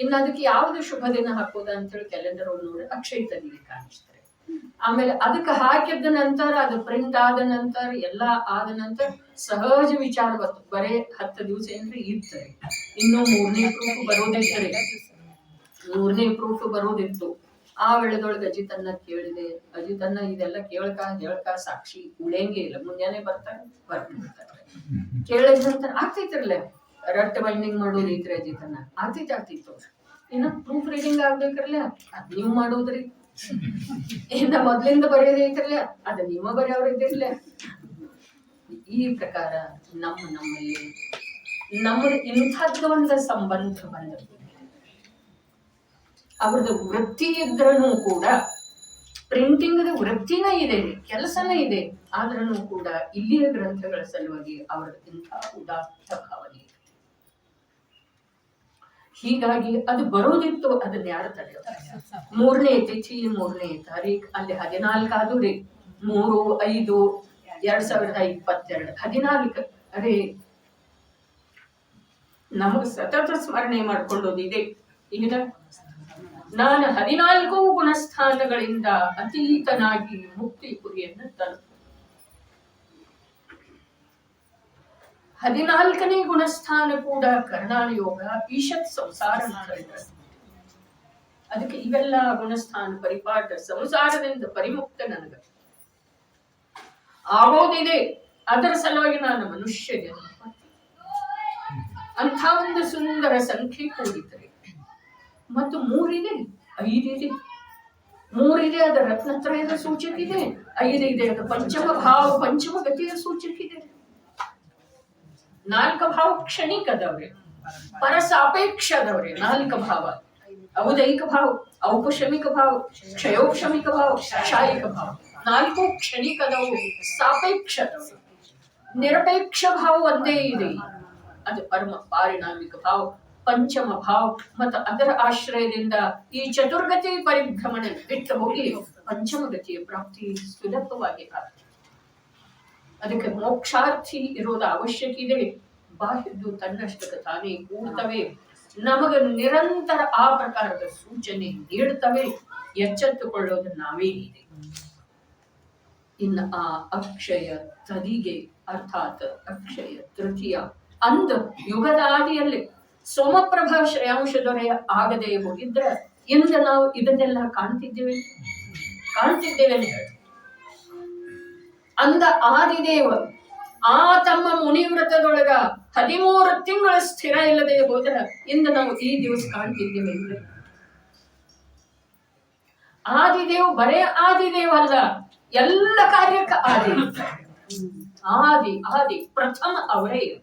ಇನ್ನು ಅದಕ್ಕೆ ಯಾವ್ದು ಶುಭ ದಿನ ಹಾಕೋದ ಅಂತ ಹೇಳಿ ಕ್ಯಾಲೆಂಡರ್ ನೋಡಿ ಅಕ್ಷಯ ತದಿಗೆ ಕಾಣಿಸ್ತಾರೆ. ಆಮೇಲೆ ಅದಕ್ಕೆ ಹಾಕಿದ ನಂತರ ಅದು ಪ್ರಿಂಟ್ ಆದ ನಂತರ ಎಲ್ಲಾ ಆದ ನಂತರ ಸಹಜ ವಿಚಾರ ಬಂತು, ಬರೇ 10 ದಿವಸ ಏನ್ರಿ ಇರ್ತಾರೆ, ಇನ್ನು 3ನೇ ಪ್ರೂಫ್ ಬರೋದಿತ್ತು. ಆ ವೇಳೆದೊಳಗೆ ಅಜಿತನ್ನ ಕೇಳಿದೆ, ಅಜಿತನ್ನ ಇದೆಲ್ಲ ಹೇಳ್ಕ ಸಾಕ್ಷಿ ಉಳಿಯಂಗೆ ಇಲ್ಲ, ಮುಂಜಾನೆ ಬರ್ತಾರೆ ಕೇಳಿದ ನಂತರ ಆಗ್ತೈತಿರ್ಲೆ ರಟ್ ಬೈಂಡಿಂಗ್ ಮಾಡೋದೈತ್ರಿ ಅಜಿತನ್ನ ಆಗ್ತಿತ್ತು. ಇನ್ನು ಪ್ರೂಫ್ ರೀಡಿಂಗ್ ಆಗ್ಬೇಕ್ರಲ್ಲ ಅದ್ ನೀವ್ ಮಾಡೋದ್ರಿ, ಇನ್ನ ಮೊದ್ಲಿಂದ ಬರೆಯೋದೈತ್ರಲ್ಲ ಅದ ನಿಮ್ಮ ಬರೆಯೋರಿದ್ದಿರ್ಲ. ಈ ಪ್ರಕಾರ ನಮ್ಮಲ್ಲಿ ಇಂಥದ್ದು ಒಂದು ಸಂಬಂಧ ಬಂದದ್ದು. ಅವ್ರದ್ದು ವೃತ್ತಿ ಇದ್ರೂ ಕೂಡ, ಪ್ರಿಂಟಿಂಗ್ ವೃತ್ತಿನ ಇದೆ, ಕೆಲಸನೇ ಇದೆ, ಆದ್ರೂ ಕೂಡ ಇಲ್ಲಿಯ ಗ್ರಂಥಗಳ ಸಲುವಾಗಿ ಅವರ ಇಂಥ ಉದಾತ್ತ ಭಾವನೆ ಇದೆ. ಹೀಗಾಗಿ ಅದು ಬರೋದಿತ್ತು, ಅದನ್ನ ಯಾರು ತಡೆಯೋದು? 3ನೇ ತಿಥಿ 3ನೇ ತಾರೀಖು ಅಲ್ಲಿ 14 ಆದೂರಿ 3/5/2022 14. ಅರೆ ನಮಗ್ ಸತತ ಸ್ಮರಣೆ ಮಾಡ್ಕೊಳ್ಳೋದಿದೆ. ಈಗ ನಾನು 14 ಗುಣಸ್ಥಾನಗಳಿಂದ ಅತೀತನಾಗಿ ಮುಕ್ತಿ ಗುರಿಯನ್ನು ತಲುಪ 14ನೇ ಗುಣಸ್ಥಾನ ಕೂಡ ಕರ್ಣಾಳ ಯೋಗ, ಈಶತ್ ಸಂಸಾರ. ಅದಕ್ಕೆ ಇವೆಲ್ಲ ಗುಣಸ್ಥಾನ ಪರಿಪಾಠ, ಸಂಸಾರದಿಂದ ಪರಿಮುಕ್ತ ನನಗ ಆಗೋದಿದೆ. ಅದರ ಸಲುವಾಗಿ ನಾನು ಮನುಷ್ಯ ಜನ್ಮ ಅಂಥ ಒಂದು ಸುಂದರ ಸಂಖ್ಯೆ ಕೂಡಿತರೆ. ಮತ್ತು 3 ಇದೆ, 5 ಇದೆ, 3 ಇದೆ ಅದ ರತ್ನತ್ರಯದ ಸೂಚಕ ಇದೆ, 5 ಇದೆ ಅದು ಪಂಚಮ ಭಾವ ಪಂಚಮ ಗತಿಯ ಸೂಚಕ ಇದೆ. 4 ಭಾವ ಕ್ಷಣಿಕದವ್ರೆ, ಪರಸಾಪೇಕ್ಷ ಅದವ್ರೆ. 4 ಭಾವ ಔದೈಕ ಭಾವ, ಔಪಶಮಿಕ ಭಾವ, ಕ್ಷಯೋಕ್ಷಮಿಕ ಭಾವ, ಶಾಯಿಕ ಭಾವ. 4 ಕ್ಷಣಿಕದವು, ಸಾಪೇಕ್ಷದವು. ನಿರಪೇಕ್ಷ ಭಾವ ಒಂದೇ ಇದೆ, ಅದು ಪರಮ ಪಾರಿಣಾಮಿಕ ಭಾವ ಪಂಚಮ ಭಾವ. ಮತ್ತು ಅದರ ಆಶ್ರಯದಿಂದ ಈ ಚತುರ್ಗತಿ ಪರಿಭ್ರಮಣ ಬಿಟ್ಟು ಹೋಗಿ ಪಂಚಮ ಗತಿಯ ಪ್ರಾಪ್ತಿ ಸುಲಭವಾಗಿ ಆಗ್ತದೆ. ಅದಕ್ಕೆ ಮೋಕ್ಷಾರ್ಥಿ ಇರೋದು ಅವಶ್ಯಕ ಇದೆ. ಬಾಹ್ಯದ್ದು ತನ್ನಷ್ಟಕ್ಕೆ ತಾನೇ ಕೂಡ್ತವೆ, ನಮಗ ನಿರಂತರ ಆ ಪ್ರಕಾರದ ಸೂಚನೆ ನೀಡುತ್ತವೆ. ಎಚ್ಚೆತ್ತುಕೊಳ್ಳೋದು ನಾವೇ ಇದೆ. ಇನ್ನು ಆ ಅಕ್ಷಯ ತದಿಗೆ ಅರ್ಥಾತ್ ಅಕ್ಷಯ ತೃತೀಯ ಅಂದ ಯುಗದ ಆದಿಯಲ್ಲಿ ಸೋಮಪ್ರಭಾ ಶ್ರೇಯಾಂಶ ದೊರೆ ಆಗದೆ ಹೋಗಿದ್ರೆ ಇಂದು ನಾವು ಇದನ್ನೆಲ್ಲ ಕಾಣ್ತಿದ್ದೇವೆ. ಅಂದ ಆದಿದೇವ ಆ ತಮ್ಮ ಮುನಿವ್ರತದೊಳಗ 13 ತಿಂಗಳ ಸ್ಥಿರ ಇಲ್ಲದೆ ಹೋದ್ರೆ ಇಂದು ನಾವು ಈ ದಿವಸ ಕಾಣ್ತಿದ್ದೇವೆ. ಆದಿದೇವ್ ಬರೇ ಆದಿದೇವ್ ಅಲ್ಲ, ಎಲ್ಲ ಕಾರ್ಯಕ್ಕೆ ಆದಿ ಪ್ರಥಮ ಅವರೇ ಇರ್ತಾರೆ.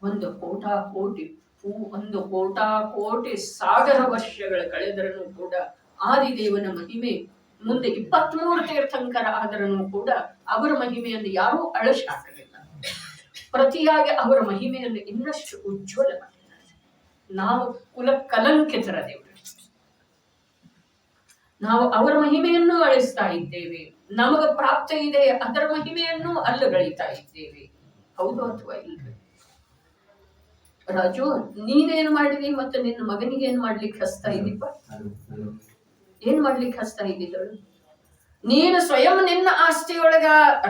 1 ಕೋಟಿ ಸಾಗರ ವರ್ಷಗಳ ಕಳೆದರೂ ಕೂಡ ಆದಿದೇವನ ಮಹಿಮೆ ಮುಂದೆ 23 ತೀರ್ಥಂಕರ ಆದರೂ ಕೂಡ ಅವರ ಮಹಿಮೆಯನ್ನು ಯಾರೂ ಅಳಸಾಕಲಿಲ್ಲ. ಪ್ರತಿಯಾಗಿ ಅವರ ಮಹಿಮೆಯನ್ನು ಇನ್ನಷ್ಟು ಉಜ್ವಲ ಮಾಡಿದ್ದಾರೆ. ನಾವು ಕುಲ ಕಲಂಕಿತರ ದೇವರು, ನಾವು ಅವರ ಮಹಿಮೆಯನ್ನು ಅಳಿಸ್ತಾ ಇದ್ದೇವೆ. ನಮಗ ಪ್ರಾಪ್ತ ಇದೆ ಅದರ ಮಹಿಮೆಯನ್ನು ಅಲ್ಲಗಳಿತಾ ಇದ್ದೇವೆ. ಹೌದು ಅಥವಾ ಇಲ್ರಿ? ರಾಜು, ನೀನೇನ್ ಮಾಡಿದಿ ಮತ್ತೆ ನಿನ್ನ ಮಗನಿಗೆ ಏನ್ ಮಾಡ್ಲಿಕ್ಕೆ ಹಸ್ತಾ ಇದ್ದೀಪ? ಏನ್ ಮಾಡ್ಲಿಕ್ಕೆ ಹಸ್ತಾ ಇದ್ದಿದ್ದಳು? ನೀನು ಸ್ವಯಂ ನಿನ್ನ ಆಸ್ತಿಯೊಳಗ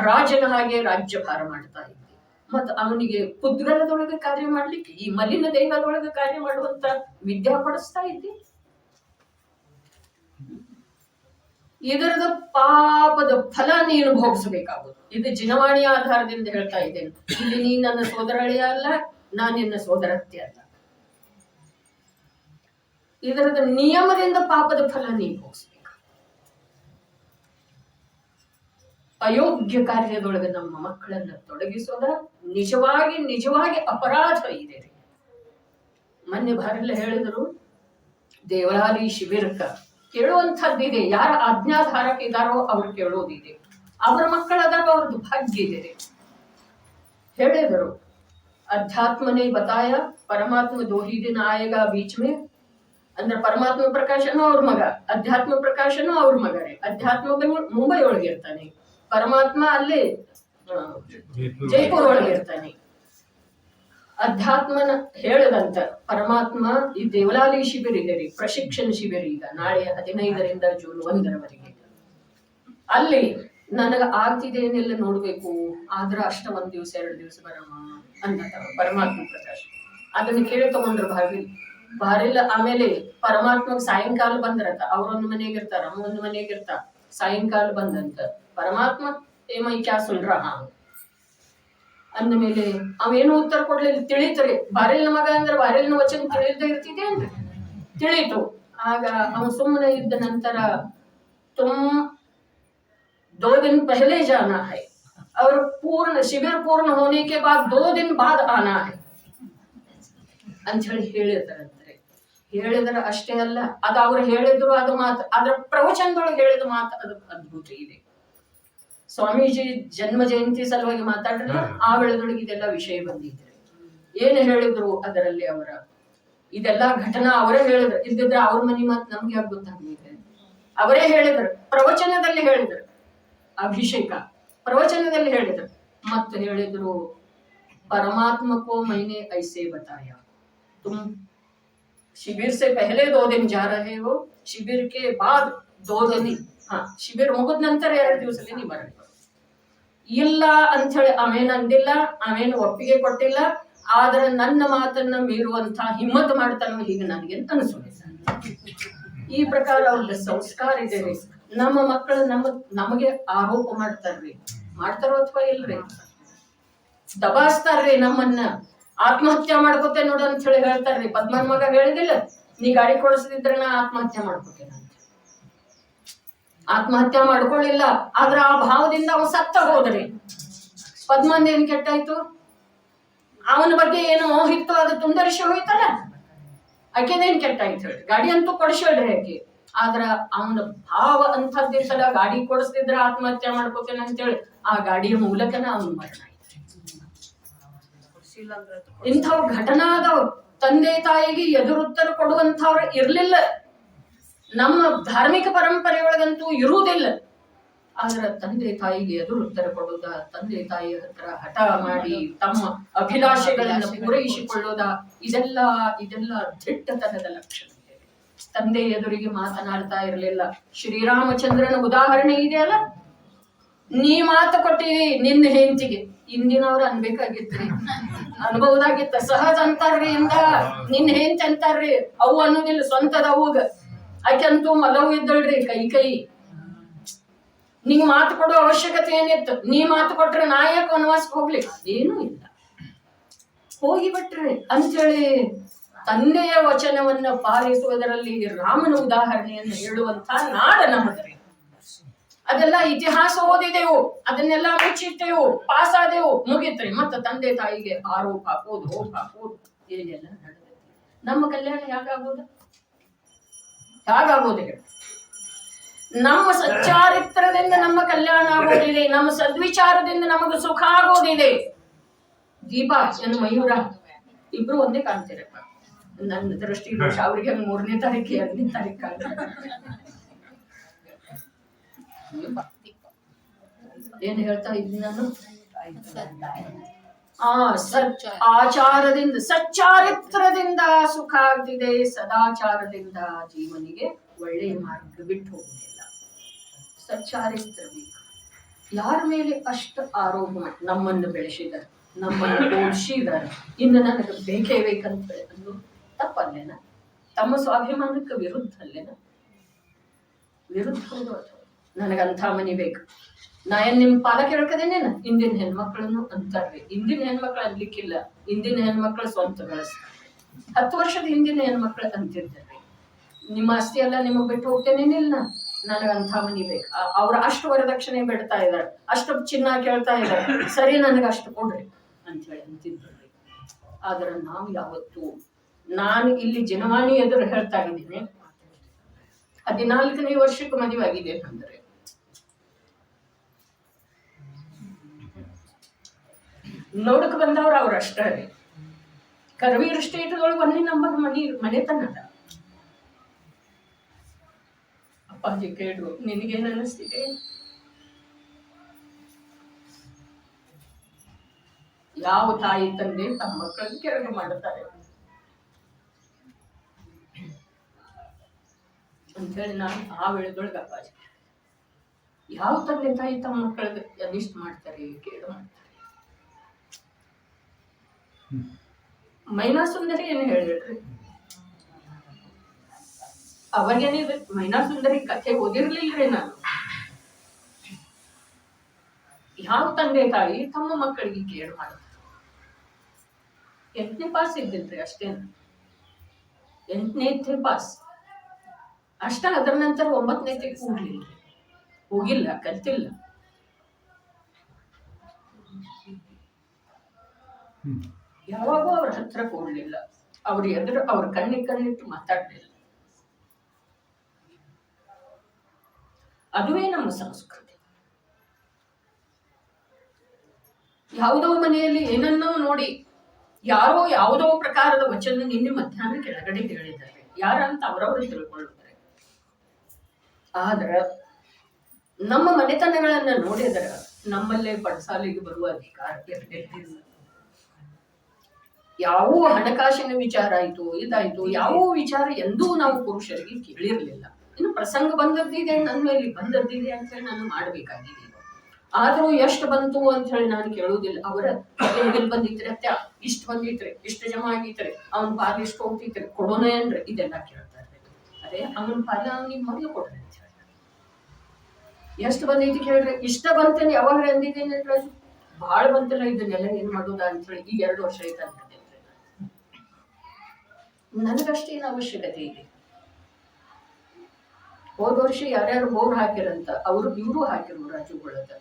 ರಾಜನ ಹಾಗೆ ರಾಜ್ಯಭಾರ ಮಾಡ್ತಾ ಇದ್ದಿ, ಮತ್ತ ಅವನಿಗೆ ಪುದ್ಗಲದೊಳಗೆ ಕಾರ್ಯ ಮಾಡ್ಲಿಕ್ಕೆ, ಈ ಮಲಿನ ದೇಹದೊಳಗೆ ಕಾರ್ಯ ಮಾಡುವಂತ ವಿದ್ಯಾ ಪಡಿಸ್ತಾ ಇದ್ದಿ. ಇದರದ ಪಾಪದ ಫಲ ನೀನು ಭೋಗಿಸಬೇಕಾಗುವುದು. ಇದು ಜಿನವಾಣಿ ಆಧಾರದಿಂದ ಹೇಳ್ತಾ ಇದ್ದೇನೆ. ಇಲ್ಲಿ ನೀ ನನ್ನ ಸೋದರಳಿಯ ಅಲ್ಲ, ನಾನು ನಿನ್ನ ಸೋದರತ್ತೆ ಅಲ್ಲ. ಇದರದ ನಿಯಮದಿಂದ ಪಾಪದ ಫಲ ನೀನು ಭೋಗಿಸ್ಬೇಕು. ಅಯೋಗ್ಯ ಕಾರ್ಯದೊಳಗೆ ನಮ್ಮ ಮಕ್ಕಳನ್ನ ತೊಡಗಿಸೋದ ನಿಜವಾಗಿ ಅಪರಾಧ ಇದೆ ರೀ. ಮೊನ್ನೆ ಬಾರೆಲ್ಲ ಹೇಳಿದ್ರು ದೇವಳಾಲಿ ಶಿಬಿರಕ್ಕ ಕೇಳುವಂಥದ್ದಿದೆ. ಯಾರ ಆಜ್ಞಾಧಾರಕ ಇದಾರೋ ಅವ್ರು ಕೇಳೋದಿದೆ. ಅವ್ರ ಮಕ್ಕಳದಾಗ ಅವ್ರದ್ದು ಭಾಗ್ಯ ಇದೆ ರೀ. ಹೇಳಿದರು अध्यात्म ने बताया परमात्मा दो ही दिन आएगा बीच में. ಅಂದ್ರೆ ಪರಮಾತ್ಮ ಪ್ರಕಾಶನೂ ಅವ್ರ ಮಗ, ಅಧ್ಯಾತ್ಮ ಪ್ರಕಾಶನೂ ಅವ್ರ ಮಗ ರೀ. ಅಧ್ಯಾತ್ಮ ಮುಂಬೈ ಒಳಗೆ ಇರ್ತಾನೆ, ಪರಮಾತ್ಮ ಅಲ್ಲಿ ಜೈಪುರ್ ಒಳಗೆ ಇರ್ತಾನೆ. ಅಧ್ಯಾತ್ಮನ ಹೇಳದಂತ ಪರಮಾತ್ಮ ಈ ದೇವಲಾಲಿ ಶಿಬಿರ ಇದೆ ರೀ, ಪ್ರಶಿಕ್ಷಣ ಶಿಬಿರ ಈಗ ನಾಳೆ 15ರಿಂದ ಜೂನ್ 1ರವರೆಗೆ. ಅಲ್ಲಿ ನನಗ ಆಗ್ತಿದೆ ಏನೆಲ್ಲ ನೋಡ್ಬೇಕು, ಆದ್ರ ಅಷ್ಟ 1 ದಿವಸ 2 ದಿವಸ ಬರಮ್ಮ ಅಂತ ಪರಮಾತ್ಮ ಪ್ರಕಾಶ. ಅದನ್ನ ಕೇಳಿ ತಗೊಂಡ್ರು ಭಾರಿಲ್ಲ. ಆಮೇಲೆ ಪರಮಾತ್ಮ ಸಾಯಂಕಾಲ ಬಂದ್ರತ, ಅವ್ರೊಂದು ಮನೆಗೆ ಇರ್ತಾರ, ಅಮ್ಮ ಒಂದು ಮನೆಗೆ ಇರ್ತಾರ. ಸಾಯಂಕಾಲ ಬಂದಂತ ಪರಮಾತ್ಮ ಏಮೈ ಕ್ಯಾ ಸುಲ್ರ ಅಂದ ಮೇಲೆ ಅವೇನು ಉತ್ತರ ಕೊಡ್ಲಿಲ್ಲ. ತಿಳಿತರಿ ಬಾರೆಲ್ನ ಮಗ ಅಂದ್ರೆ ಬಾರೆಲ್ನ ವಚನ ತಿಳಿದೇ ಇರ್ತಿದೆ ಅಂದ್ರೆ ತಿಳಿತು. ಆಗ ಅವ ಸುಮ್ಮನೆ ಇದ್ದ ನಂತರ दो दिन पहले जाना है और शिविर पूर्ण होने के बाद 2 दिन बाद आना है ಅಂತ ಹೇಳಿದಾರಂದ್ರೆ. ಹೇಳಿದ್ರ ಅಷ್ಟೇ ಅಲ್ಲ, ಅದು ಅವ್ರು ಹೇಳಿದ್ರು ಅದು ಮಾತು, ಅದ್ರ ಪ್ರವಚನದೊಳಗೆ ಹೇಳಿದ ಮಾತು ಅದು ಅದ್ಭುತ ಇದೆ. ಸ್ವಾಮೀಜಿ ಜನ್ಮ ಜಯಂತಿ ಸಲುವಾಗಿ ಮಾತಾಡಿದ್ರೆ ಆ ವೇಳೆದೊಳಗೆ ಇದೆಲ್ಲ ವಿಷಯ ಬಂದಿದ್ರೆ ಏನು ಹೇಳಿದ್ರು ಅದರಲ್ಲಿ ಅವರ ಇದೆಲ್ಲ ಘಟನಾ ಅವರೇ ಹೇಳಿದ್ರು. ಇಲ್ದಿದ್ರೆ ಅವ್ರ ಮನಿ ಮಾತು ನಮ್ಗೆ ಯಾಕೆ ಗೊತ್ತಾಗ್ಲಿದೆ. ಅವರೇ ಹೇಳಿದ್ರು, ಪ್ರವಚನದಲ್ಲಿ ಹೇಳಿದ್ರು. ಅಭಿಷೇಕ ಪ್ರವಚನದಲ್ಲಿ ಹೇಳಿದ್ರು. ಮತ್ತು ಹೇಳಿದ್ರು परमात्मा को मैंने ऐसे बताया, तुम शिविर से पहले 2 दिन जा रहे हो, शिविर के बाद 2 दिन, ಶಿಬಿರ ಮುಗಿದ ನಂತರ 2 ದಿವಸದಲ್ಲಿ ನೀವು ಬರಬೇಕು ಇಲ್ಲ ಅಂತ ಹೇಳಿ ಅವೇನ್ ಅಂದಿಲ್ಲ, ಅವೇನು ಒಪ್ಪಿಗೆ ಕೊಟ್ಟಿಲ್ಲ. ಆದ್ರೆ ನನ್ನ ಮಾತನ್ನ ಮೀರುವಂತ ಹಿಮ್ಮತ್ ಮಾಡ್ತಾನೋ ಹೀಗೆ ನನಗೆ ಅನಿಸೋದು. ಈ ಪ್ರಕಾರ ಅವ್ರಿಗೆ ಸಂಸ್ಕಾರ ಇದೆ. ನಮ್ಮ ಮಕ್ಕಳು ನಮಗೆ ಆರೋಪ ಮಾಡ್ತಾರ್ರಿ, ಮಾಡ್ತಾರೋ ಅಥವಾ ಇಲ್ರಿ, ದಬಾಸ್ತಾರ್ರಿ ನಮ್ಮನ್ನ. ಆತ್ಮಹತ್ಯೆ ಮಾಡ್ಕೋತೆ ನೋಡು ಅಂತ ಹೇಳಿ ಹೇಳ್ತಾರ್ರಿ. ಪದ್ಮನ್ ಮಗ ಹೇಳಿದಿಲ್ಲ, ನೀ ಗಾಡಿ ಕೊಡಿಸದಿದ್ರೆ ನಾ ಆತ್ಮಹತ್ಯೆ ಮಾಡ್ಕೋತೇನೆ ಅಂತ. ಆತ್ಮಹತ್ಯೆ ಮಾಡ್ಕೊಳ್ಳಿಲ್ಲ, ಆದ್ರ ಆ ಭಾವದಿಂದ ಅವ ಸತ್ತ ಹೋದ್ರಿ. ಪದ್ಮಂದ ಏನ್ ಕೆಟ್ಟಾಯ್ತು, ಅವನ ಬಗ್ಗೆ ಏನು ಮೋಹಿತ್ತು ಅದು ತುಂದರಿಸಿ ಹೋಯ್ತಲ್ಲ, ಆಕೆದೇನ್ ಕೆಟ್ಟಾಯ್ತು ಹೇಳಿ. ಗಾಡಿ ಅಂತೂ ಕೊಡಿಸಲ್ರಿ ಆಕೆ, ಆದ್ರ ಅವನ ಭಾವ ಅಂತದ್ದಿರ್ತಲ್ಲ, ಗಾಡಿ ಕೊಡಿಸ್ತಿದ್ರ ಆತ್ಮಹತ್ಯೆ ಮಾಡ್ಕೋತೇನೆ ಅಂತೇಳಿ ಆ ಗಾಡಿಯ ಮೂಲಕನ ಅವನು ಮರಣ ಆಯ್ತು. ಇಂಥವ್ ಘಟನಾ ಅದಾವ. ತಂದೆ ತಾಯಿಗೆ ಎದುರುತ್ತರ ಕೊಡುವಂಥವ್ರು ಇರ್ಲಿಲ್ಲ, ನಮ್ಮ ಧಾರ್ಮಿಕ ಪರಂಪರೆಯೊಳಗಂತೂ ಇರುವುದಿಲ್ಲ. ಆದ್ರ ತಂದೆ ತಾಯಿಗೆ ಎದುರುತ್ತರ ಕೊಡುವುದ, ತಂದೆ ತಾಯಿ ಹತ್ರ ಹಠ ಮಾಡಿ ತಮ್ಮ ಅಭಿಲಾಷೆಗಳನ್ನು ಪೂರೈಸಿಕೊಳ್ಳುವುದ, ಇದೆಲ್ಲ ದಿಟ್ಟತನದ ಲಕ್ಷಣ. ತಂದೆ ಎದುರಿಗೆ ಮಾತನಾಡ್ತಾ ಇರಲಿಲ್ಲ. ಶ್ರೀರಾಮಚಂದ್ರನ ಉದಾಹರಣೆ ಇದೆಯಲ್ಲ, ನೀ ಮಾತು ಕೊಟ್ಟಿವಿ ನಿನ್ನ ಹೆಂಡತಿಗೆ, ಇಂದಿನವ್ರು ಅನ್ಬೇಕಾಗಿತ್ರಿ, ಅನ್ಬಹುದಾಗಿತ್ತ. ಸಹಜ ಅಂತಾರ್ರಿ, ಇಂದ ನಿನ್ನ ಹೆಂಡತಿ ಅಂತಾರ್ರಿ, ಅವು ಅನ್ನೋದಿಲ್ಲ ಸ್ವಂತದ ಅವ್ಗ. ಆಕೆಂತೂ ಮಲವು ಇದ್ದಳ್ರಿ, ಕೈ ನಿಂಗ್ ಮಾತು ಕೊಡೋ ಅವಶ್ಯಕತೆ ಏನಿತ್ತು? ನೀ ಮಾತು ಕೊಟ್ರೆ ನಾ ಯಾಕೆ ವನವಾಸಕ್ಕೆ ಹೋಗ್ಲಿ? ಏನೂ ಇಲ್ಲ, ಹೋಗಿಬಿಟ್ರಿ ಅಂತೇಳಿ ತಂದೆಯ ವಚನವನ್ನ ಪಾಲಿಸುವುದರಲ್ಲಿ ರಾಮನ ಉದಾಹರಣೆಯನ್ನು ಹೇಳುವಂತ ನಾಡ ನಮ್ಮದ್ರಿ. ಅದೆಲ್ಲ ಇತಿಹಾಸ ಓದಿದೆವು, ಅದನ್ನೆಲ್ಲ ಮುಚ್ಚಿಟ್ಟೆವು, ಪಾಸ್ ಆದೆವು, ಮುಗಿತ್ರಿ. ಮತ್ತ ತಂದೆ ತಾಯಿಗೆ ಆರೋಪ ಹಾಕೋದು ಏನೆಲ್ಲ ನಡೆದ. ನಮ್ಮ ಕಲ್ಯಾಣ ಹೇಗಾಗೋದು? ನಮ್ಮ ಸಚ್ಚಾರಿತ್ರದಿಂದ ನಮ್ಮ ಕಲ್ಯಾಣ ಆಗೋದಿದೆ, ನಮ್ಮ ಸದ್ವಿಚಾರದಿಂದ ನಮಗೆ ಸುಖ ಆಗೋದಿದೆ. ದೀಪ ನನ್ನ ಮಯೂರ ಇಬ್ರು ಒಂದೇ ಕಾಣ್ತೀರಪ್ಪ ನನ್ನ ದೃಷ್ಟಿ ದೋಷ. ಅವ್ರಿಗೆ 3ನೇ ತಾರೀಕು 2ನೇ ತಾರೀಕು ಏನ್ ಹೇಳ್ತಾ ಇದ್ದೀನಿ ನಾನು? ಆಚಾರದಿಂದ ಸಚ್ಚಾರಿತ್ರದಿಂದ ಸುಖ ಆಗ್ತಿದೆ, ಸದಾಚಾರದಿಂದ ಜೀವನಿಗೆ ಒಳ್ಳೆಯ ಮಾರ್ಗ ಬಿಟ್ಟು ಹೋಗುದಿಲ್ಲ. ಸಚ್ಚಾರಿತ್ರ ಬೇಕು. ಯಾರ ಮೇಲೆ ಅಷ್ಟು ಆರೋಪ ನಮ್ಮನ್ನು ಬೆಳೆಸಿದಾರೆ, ನಮ್ಮನ್ನು ಓಡಿಸಿದಾರೆ, ಇನ್ನು ನನಗೆ ಬೇಕೇ ಬೇಕಂತ ಅನ್ನೋದು ತಪ್ಪಲ್ಲೇನ? ತಮ್ಮ ಸ್ವಾಭಿಮಾನಕ್ಕೆ ವಿರುದ್ಧ ಅಲ್ಲೇನ? ವಿರುದ್ಧ ಅಥವಾ ನನಗಂಥ ಮನಿ ಬೇಕು, ನಾ ಏನ್ ನಿಮ್ ಪಾಲ ಕೇಳ್ಕದೇನೇನ? ಇಂದಿನ ಹೆಣ್ಮಕ್ಳನ್ನು ಅಂತಾರ್ರಿ. ಇಂದಿನ ಹೆಣ್ಮಕ್ಳು ಅನ್ಲಿಕ್ಕಿಲ್ಲ, ಇಂದಿನ ಹೆಣ್ಮಕ್ಳು ಸ್ವಂತ ಬೆಳೆಸ್ತಾರೆ. 10 ವರ್ಷದ ಹಿಂದಿನ ಹೆಣ್ಮಕ್ಳು ಅಂತಿರ್ತಾರೆ, ನಿಮ್ಮ ಆಸ್ತಿ ಎಲ್ಲ ನಿಮಗ್ ಬಿಟ್ಟು ಹೋಗ್ತೇನೇನಿಲ್ಲ, ನನಗಂಥ ಮನಿ ಬೇಕು, ಅವ್ರು ಅಷ್ಟು ವರದಕ್ಷಿಣೆ ಬಿಡ್ತಾ ಇದ್ದಾರೆ, ಅಷ್ಟು ಚಿನ್ನ ಕೇಳ್ತಾ ಇದ್ದಾರೆ, ಸರಿ ನನಗೆ ಅಷ್ಟು ಕೊಡ್ರಿ ಅಂತ ಹೇಳಿ ಅಂತಿದ್ರು. ಆದ್ರೆ ನಾವು ಯಾವತ್ತು, ನಾನು ಇಲ್ಲಿ ಜನವಾಣಿ ಎದುರು ಹೇಳ್ತಾ ಇದ್ದೀನಿ, 14ನೇ ವರ್ಷಕ್ಕೆ ಮದುವೆ ಆಗಿದೆ ಅಂದ್ರೆ ನೋಡಕ್ ಬಂದವ್ರು ಅವ್ರ ಅಷ್ಟೇ ರೀ. ಕರವೀರ ಸ್ಟೇಟ್ ಒಳಗೆ 1ನೇ ನಂಬರ್ ಮನೆತನದ. ಅಪ್ಪಾಜಿ ಕೇಳು, ನಿನಗೇನು ಅನಿಸ್ತಿದೆ? ಯಾವ ತಾಯಿ ತಂದೆ ತಮ್ಮ ಮಕ್ಕಳನ್ನು ಕೆಳಗೆ ಮಾಡುತ್ತಾರೆ ಅಂತೇಳಿ ನಾನು ಆ ವೇಳೆದೊಳಗೆ ಅಪ್ಪಾಜಿ, ಯಾವ ತಂದೆ ತಾಯಿ ತಮ್ಮ ಮಕ್ಕಳಿಗೆ ಅನಿಷ್ಟ ಮಾಡ್ತಾರೆ, ಕೇಳು ಮಾಡ್ತಾರೆ. ಮೈನಾ ಸುಂದರಿ ಏನು ಹೇಳಿದ್ರಿ? ಅವಾಗೇನಿದೆ ಮೈನಾ ಸುಂದರಿ ಕಥೆ ಓದಿರ್ಲಿಲ್ರಿ ನಾನು. ಯಾವ ತಂದೆ ತಾಯಿ ತಮ್ಮ ಮಕ್ಕಳಿಗೆ ಕೇಳು ಮಾಡ್ತಾರೆ? 8ನೇ ಪಾಸ್ ಇದ್ದಿಲ್ರಿ ಅಷ್ಟೇನ, 8ನೇ ಪಾಸ್ ಅಷ್ಟ. ಅದರ ನಂತರ 9ನೇ ಕೂಡ್ಲಿಲ್ಲ, ಹೋಗಿಲ್ಲ, ಕಲ್ತಿಲ್ಲ. ಯಾವಾಗೂ ಅವ್ರ ಹತ್ರ ಕೊಡ್ಲಿಲ್ಲ, ಅವ್ರ ಎದುರು ಅವ್ರ ಕಣ್ಣಿಟ್ಟು ಮಾತಾಡ್ಲಿಲ್ಲ. ಅದುವೇ ನಮ್ಮ ಸಂಸ್ಕೃತಿ. ಯಾವುದೋ ಮನೆಯಲ್ಲಿ ಏನನ್ನೋ ನೋಡಿ ಯಾರೋ ಯಾವುದೋ ಪ್ರಕಾರದ ವಚನ ನಿನ್ನೆ ಮಧ್ಯಾಹ್ನ ಕೆಳಗಡೆ ಹೇಳಿದ್ದಾರೆ, ಯಾರಂತ ಅವರವರು ತಿಳ್ಕೊಳ್ಳುತ್ತಾರೆ. ಆದ್ರ ನಮ್ಮ ಮನೆತನಗಳನ್ನ ನೋಡಿದರೆ ನಮ್ಮಲ್ಲೇ ಪಡಸಾಲಿಗೆ ಬರುವ ಅಧಿಕಾರ ಇರಲಿಲ್ಲ. ಯಾವ ಹಣಕಾಸಿನ ವಿಚಾರ ಆಯ್ತು, ಇದಾಯ್ತು, ಯಾವ ವಿಚಾರ ಎಂದೂ ನಾವು ಪುರುಷರಿಗೆ ಕೇಳಿರ್ಲಿಲ್ಲ. ಇನ್ನು ಪ್ರಸಂಗ ಬಂದದ್ದಿದೆ, ನನ್ನ ಮೇಲೆ ಬಂದದ್ದಿದೆ ಅಂತ ಹೇಳಿ ನಾನು ಮಾಡ್ಬೇಕಾಗಿದೆ. ಆದ್ರೂ ಎಷ್ಟು ಬಂತು ಅಂತ ಹೇಳಿ ನಾನು ಕೇಳುವುದಿಲ್ಲ. ಅವರ ಹೇಗಿಲ್ ಬಂದಿತ್ರಿ ಅತ್ಯ, ಇಷ್ಟು ಬಂದಿತ್ರಿ, ಇಷ್ಟು ಜಮಾ ಆಗಿತ್ರಿ, ಅವನ ಪಾಲ ಇಷ್ಟು ಹೋಗ್ತಿತ್ರಿ, ಕೊಡೋಣ ಏನ್ರಿ, ಇದೆಲ್ಲ ಕೇಳ್ತಾರೆ. ಅದೇ ಅವನ ಪಾಲ ಅವನಿಗೆ ಮೊದಲು ಕೊಡ್ರಿ ಅಂತ ಹೇಳಿ. ಎಷ್ಟು ಬಂದೈತಿ ಕೇಳ್ರಿ, ಇಷ್ಟ ಬಂತೇನೆ ಯಾವಾಗ ಅಂದಿದ್ದೇನೆ, ಬಹಳ ಬಂತಿಲ್ಲ, ಇದನ್ನೆಲ್ಲ ಏನ್ ಮಾಡೋದ ಅಂತ ಹೇಳಿ ಈಗ 2 ವರ್ಷ ಐತೆ ಅಂತ ನನಗಷ್ಟೇನು ಅವಶ್ಯಕತೆ ಇದೆ. ಹೋದ ವರ್ಷ ಯಾರ್ಯಾರು ಬೋರ್ ಹಾಕಿರಂತ ಅವರು ಇವರು ಹಾಕಿರು ರಾಜುಗಳದ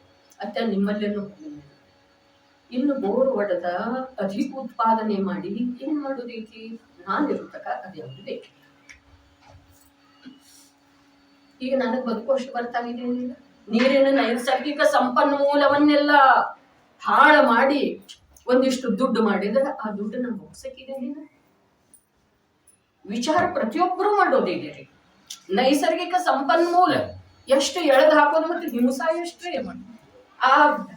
ಅತ್ತ ನಿಮ್ಮಲ್ಲೇನು ಇನ್ನು ಬೋರ್ ಹೊಡೆದ ಅಧಿಕ ಉತ್ಪಾದನೆ ಮಾಡಿ ಏನ್ ಮಾಡೋದೈತಿ? ನಾನಿರುತ್ತಕ ಅದ್ಯಾವುದು ಬೇಕಿಲ್ಲ. ಈಗ ನನಗ್ ಬದುಕೋಷ್ಟು ಬರ್ತಾಗಿದೆ. ನೀರಿನ ನೈಸರ್ಗಿಕ ಸಂಪನ್ಮೂಲವನ್ನೆಲ್ಲ ಹಾಳು ಮಾಡಿ ಒಂದಿಷ್ಟು ದುಡ್ಡು ಮಾಡಿದ್ರೆ ಆ ದುಡ್ಡು ನಮ್ಗೆ ಹೋಗ್ಸಕ್ಕಿದೆ. ವಿಚಾರ ಪ್ರತಿಯೊಬ್ಬರು ಮಾಡೋದಿದೆ ರೀ. ನೈಸರ್ಗಿಕ ಸಂಪನ್ಮೂಲ ಎಷ್ಟು ಎಳೆದು ಹಾಕೋದು ಮತ್ತೆ ಹಿಂಸ ಎಷ್ಟ್ರಿ. ಆ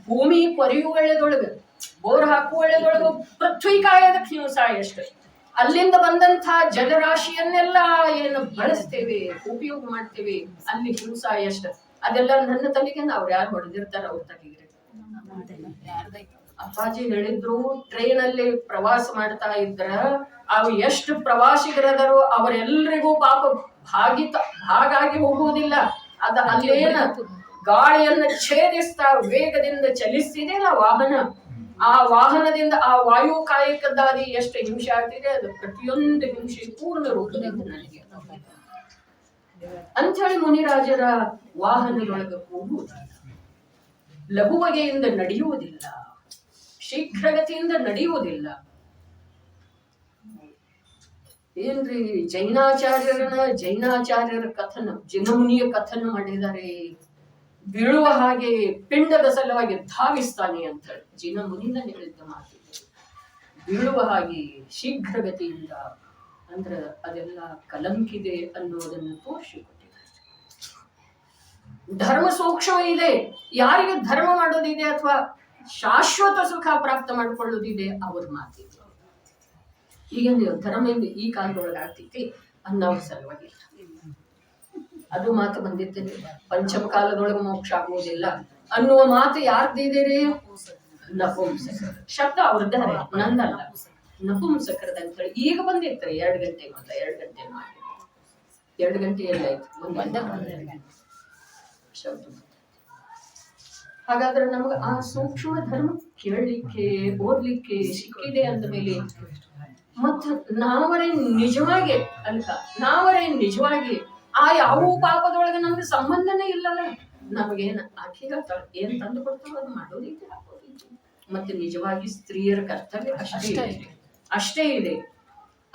ಭೂಮಿ ಕೊರೆಯುವಳೆದೊಳಗ ಬೋರ್ ಹಾಕುವಳೆದೊಳಗ ಪೃಥ್ವಿ ಕಾಯೋದಕ್ಕೆ ಹಿಂಸ ಎಷ್ಟು. ಅಲ್ಲಿಂದ ಬಂದಂತ ಜಲರಾಶಿಯನ್ನೆಲ್ಲ ಏನು ಬಳಸ್ತೇವೆ, ಉಪಯೋಗ ಮಾಡ್ತೇವೆ, ಅಲ್ಲಿ ಹಿಂಸ ಎಷ್ಟು. ಅದೆಲ್ಲ ನನ್ನ ತಲೆಗೆ ಅವ್ರು ಯಾರು ಹೊಡೆದಿರ್ತಾರ ಅವ್ರ ತಲೆಗೆ. ಅಪ್ಪಾಜಿ ಹೇಳಿದ್ರು, ಟ್ರೈನ್ ಅಲ್ಲಿ ಪ್ರವಾಸ ಮಾಡ್ತಾ ಇದ್ರ ಅವು ಎಷ್ಟು ಪ್ರವಾಸಿಗರದರು ಅವರೆಲ್ಲರಿಗೂ ಪಾಪ ಹಾಗಾಗಿ ಹೋಗುವುದಿಲ್ಲ. ಅದ ಅಲ್ಲೇನ ಗಾಳಿಯನ್ನ ಛೇದಿಸ್ತಾ ವೇಗದಿಂದ ಚಲಿಸ್ತಿದೆಯಲ್ಲ ವಾಹನ, ಆ ವಾಹನದಿಂದ ಆ ವಾಯು ಕಾಯಕದಾದಿ ಎಷ್ಟು ಹಿಂಸೆ ಆಗ್ತಿದೆ, ಅದು ಪ್ರತಿಯೊಂದು ಹಿಂಸೆ ಪೂರ್ಣ ರೂಪದಿಂದ ನನಗೆ ಅಂಥೇಳಿ ಮುನಿರಾಜರ ವಾಹನದೊಳಗ ಹೋಗುವುದಿಲ್ಲ, ಲಘು ಬಗೆಯಿಂದ ನಡೆಯುವುದಿಲ್ಲ, ಶೀಘ್ರಗತಿಯಿಂದ ನಡೆಯುವುದಿಲ್ಲ. ಏನ್ರಿ ಜೈನಾಚಾರ್ಯರ ಕಥನ, ಜಿನಮುನಿಯ ಕಥನ ಮಾಡಿದ್ದಾರೆ. ಬೀಳುವ ಹಾಗೆ ಪಿಂಡದ ಸಲುವಾಗಿ ಧಾವಿಸ್ತಾನೆ ಅಂತ ಹೇಳಿ ಜಿನಮುನಿನ ಹೇಳಿದ್ದ ಮಾತಿದೆ. ಬೀಳುವ ಹಾಗೆ ಶೀಘ್ರಗತಿಯಿಂದ ಅಂದ್ರೆ ಅದೆಲ್ಲ ಕಲಂಕಿದೆ ಅನ್ನೋದನ್ನು ತೋರಿಸಿಕೊಟ್ಟಿದ್ದಾರೆ. ಧರ್ಮ ಸೂಕ್ಷ್ಮ ಇದೆ. ಯಾರಿಗೆ ಧರ್ಮ ಮಾಡೋದಿದೆ ಅಥವಾ ಶಾಶ್ವತ ಸುಖ ಪ್ರಾಪ್ತ ಮಾಡಿಕೊಳ್ಳುವುದಿದೆ ಅವ್ರ ಮಾತಿದೆ. ಈಗ ನೀವು ಧರ್ಮ ಈ ಕಾಲದೊಳಗೆ ಆಗ್ತೈತಿ ಅನ್ನೋರ ಸಲುವಾಗಿ ಅದು ಮಾತು ಬಂದಿದ್ದೇನೆ. ಪಂಚಮ ಕಾಲದೊಳಗೆ ಮೋಕ್ಷ ಆಗುವುದಿಲ್ಲ ಅನ್ನುವ ಮಾತು ಯಾರ್ದಿದ್ದೀರಿ? ನಪುಂಸಕರ ಶಬ್ದ ಅವ್ರದ್ದಾರೆ, ನಂದಲ್ಲ. ನಪುಂಸಕರದ ಅಂತ ಹೇಳಿ ಈಗ ಬಂದಿರ್ತಾರೆ. 2 ಗಂಟೆ ಮೊದಲ 2 ಗಂಟೆ ಮಾಡಿ 2 ಗಂಟೆ ಎಲ್ಲಾಯ್ತು, 1 ಶಬ್ದ. ಹಾಗಾದ್ರೆ ನಮ್ಗೆ ಆ ಸೂಕ್ಷ್ಮ ಧರ್ಮ ಕೇಳಲಿಕ್ಕೆ ಓದ್ಲಿಕ್ಕೆ ಸಿಕ್ಕಿದೆ ಅಂದ ಮೇಲೆ ಮತ್ತ ನಾವರೇ ನಿಜವಾಗಿ ಆ ಯಾವ ಪಾಪದೊಳಗೆ ನಮ್ಗೆ ಸಂಬಂಧನೇ ಇಲ್ಲಲ್ಲ. ನಮಗೇನ್ ಆಕೆಗ ಏನ್ ತಂದು ಕೊಡ್ತಾವ ಅದು ಮಾಡೋದೈತಿ ಹಾಕೋದೈತಿ. ಮತ್ತೆ ನಿಜವಾಗಿ ಸ್ತ್ರೀಯರ ಕರ್ತವ್ಯ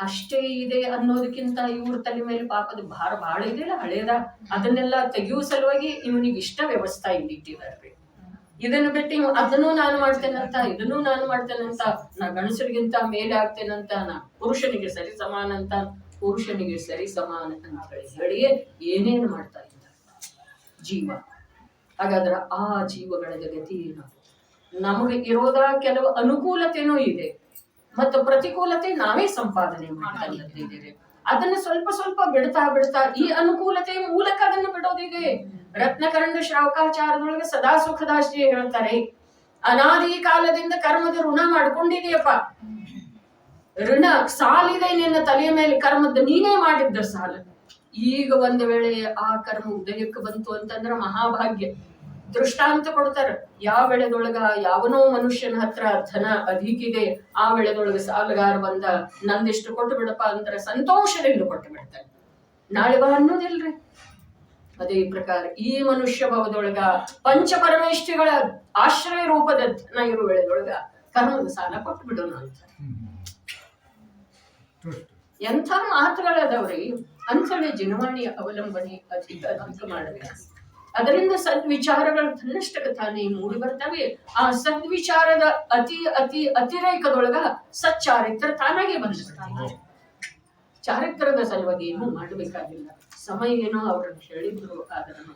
ಅಷ್ಟೇ ಇದೆ ಅನ್ನೋದಕ್ಕಿಂತ ಇವ್ರ ತಲೆ ಮೇಲೆ ಪಾಪದ ಭಾರ ಬಹಳ ಇದೆಯಲ್ಲ ಹಳೇದ, ಅದನ್ನೆಲ್ಲ ತೆಗೆಯುವ ಸಲುವಾಗಿ ಇವನಿಗೆ ಇಷ್ಟ ವ್ಯವಸ್ಥೆ ಇಟ್ಟಿದ್ದಾರೆ. ಇದನ್ನು ಬಿಟ್ಟು ಅದನ್ನು ನಾನು ಮಾಡ್ತೇನಂತ ಇದನ್ನು ನಾನು ಮಾಡ್ತೇನಂತ, ನಾ ಗಂಡಸರಿಗಿಂತ ಮೇಲೆ ಆಗ್ತೇನಂತ, ನಾ ಪುರುಷನಿಗೆ ಸರಿ ಸಮಾನ ಅಂತ ಹೇಳಿ ಏನೇನು ಮಾಡ್ತಾ ಇದ್ದಾರೆ ಜೀವ. ಹಾಗಾದ್ರೆ ಆ ಜೀವಗಳ ಗತಿ ಏನು? ನಮಗೆ ಇರೋದ ಕೆಲವು ಅನುಕೂಲತೆನೂ ಇದೆ ಮತ್ತು ಪ್ರತಿಕೂಲತೆ ನಾವೇ ಸಂಪಾದನೆ ಮಾಡ್ತಾ ಇದ್ದೇವೆ. ಅದನ್ನ ಸ್ವಲ್ಪ ಸ್ವಲ್ಪ ಬಿಡ್ತಾ ಈ ಅನುಕೂಲತೆ ಮೂಲಕ ಅದನ್ನು ಬಿಡೋದಿದೆ. ರತ್ನಕರಂಡ ಶ್ರಾವಕಾಚಾರದೊಳಗೆ ಸದಾ ಸುಖದಾಶ್ರೀ ಹೇಳ್ತಾರೆ, ಅನಾದಿ ಕಾಲದಿಂದ ಕರ್ಮದ ಋಣ ಮಾಡ್ಕೊಂಡಿದೆಯಪ್ಪ. ಋಣ ಸಾಲಿದೆ ನಿನ್ನ ತಲೆಯ ಮೇಲೆ, ಕರ್ಮದ ನೀನೇ ಮಾಡಿದ್ದ ಸಾಲ. ಈಗ ಒಂದು ವೇಳೆ ಆ ಕರ್ಮ ಉದಯಕ್ಕೆ ಬಂತು ಅಂತಂದ್ರ ಮಹಾಭಾಗ್ಯ. ದೃಷ್ಟಾಂತ ಕೊಡ್ತಾರ, ಯಾವ ವೇಳೆದೊಳಗ ಯಾವನೋ ಮನುಷ್ಯನ ಹತ್ರ ಧನ ಅಧಿಕಿದೆ, ಆ ವೇಳೆದೊಳಗ ಸಾಲಗಾರ ಬಂದ ನಂದಿಷ್ಟು ಕೊಟ್ಟು ಬಿಡಪ್ಪ ಅಂತಾರ, ಸಂತೋಷದಿಂದ ಕೊಟ್ಟು ಬಿಡ್ತಾನೆ. ನಾಳೆ ಬಾ ಅನ್ನೋದಿಲ್ರಿ. ಅದೇ ಪ್ರಕಾರ ಈ ಮನುಷ್ಯ ಭಾವದೊಳಗ ಪಂಚಪರಮೇಷ್ಠಿಗಳ ಆಶ್ರಯ ರೂಪದ ಧನ ಇರುವ ವೇಳೆದೊಳಗ ಕರ್ಮದ ಸಾಲ ಕೊಟ್ಟು ಬಿಡೋಣ ಅಂತ. ಎಂಥ ಮಾತುಗಳದವ್ರಿ. ಅಂಥವೇ ಜನವಾಣಿಯ ಅವಲಂಬನೆ ಅಧಿಕ ಮಾಡಬೇಕು. ಅದರಿಂದ ಸದ್ವಿಚಾರಗಳು ತನ್ನಷ್ಟಕ ತಾನೇ ಮೂಡಿ ಬರ್ತವೆ. ಆ ಸದ್ವಿಚಾರದ ಅತಿರೇಕದೊಳಗ ಸಚ್ಚಾರಿತ್ರ ತಾನಾಗೆ ಬಂದ್ಬಿಡ್ತಾನೆ. ಚಾರಿತ್ರದ ಸಲುವಾಗಿ ಏನೂ ಮಾಡಬೇಕಾಗಿಲ್ಲ. ಸಮಯ ಏನೋ ಅವ್ರನ್ನ ಹೇಳಿದ್ರು, ಅದನ್ನು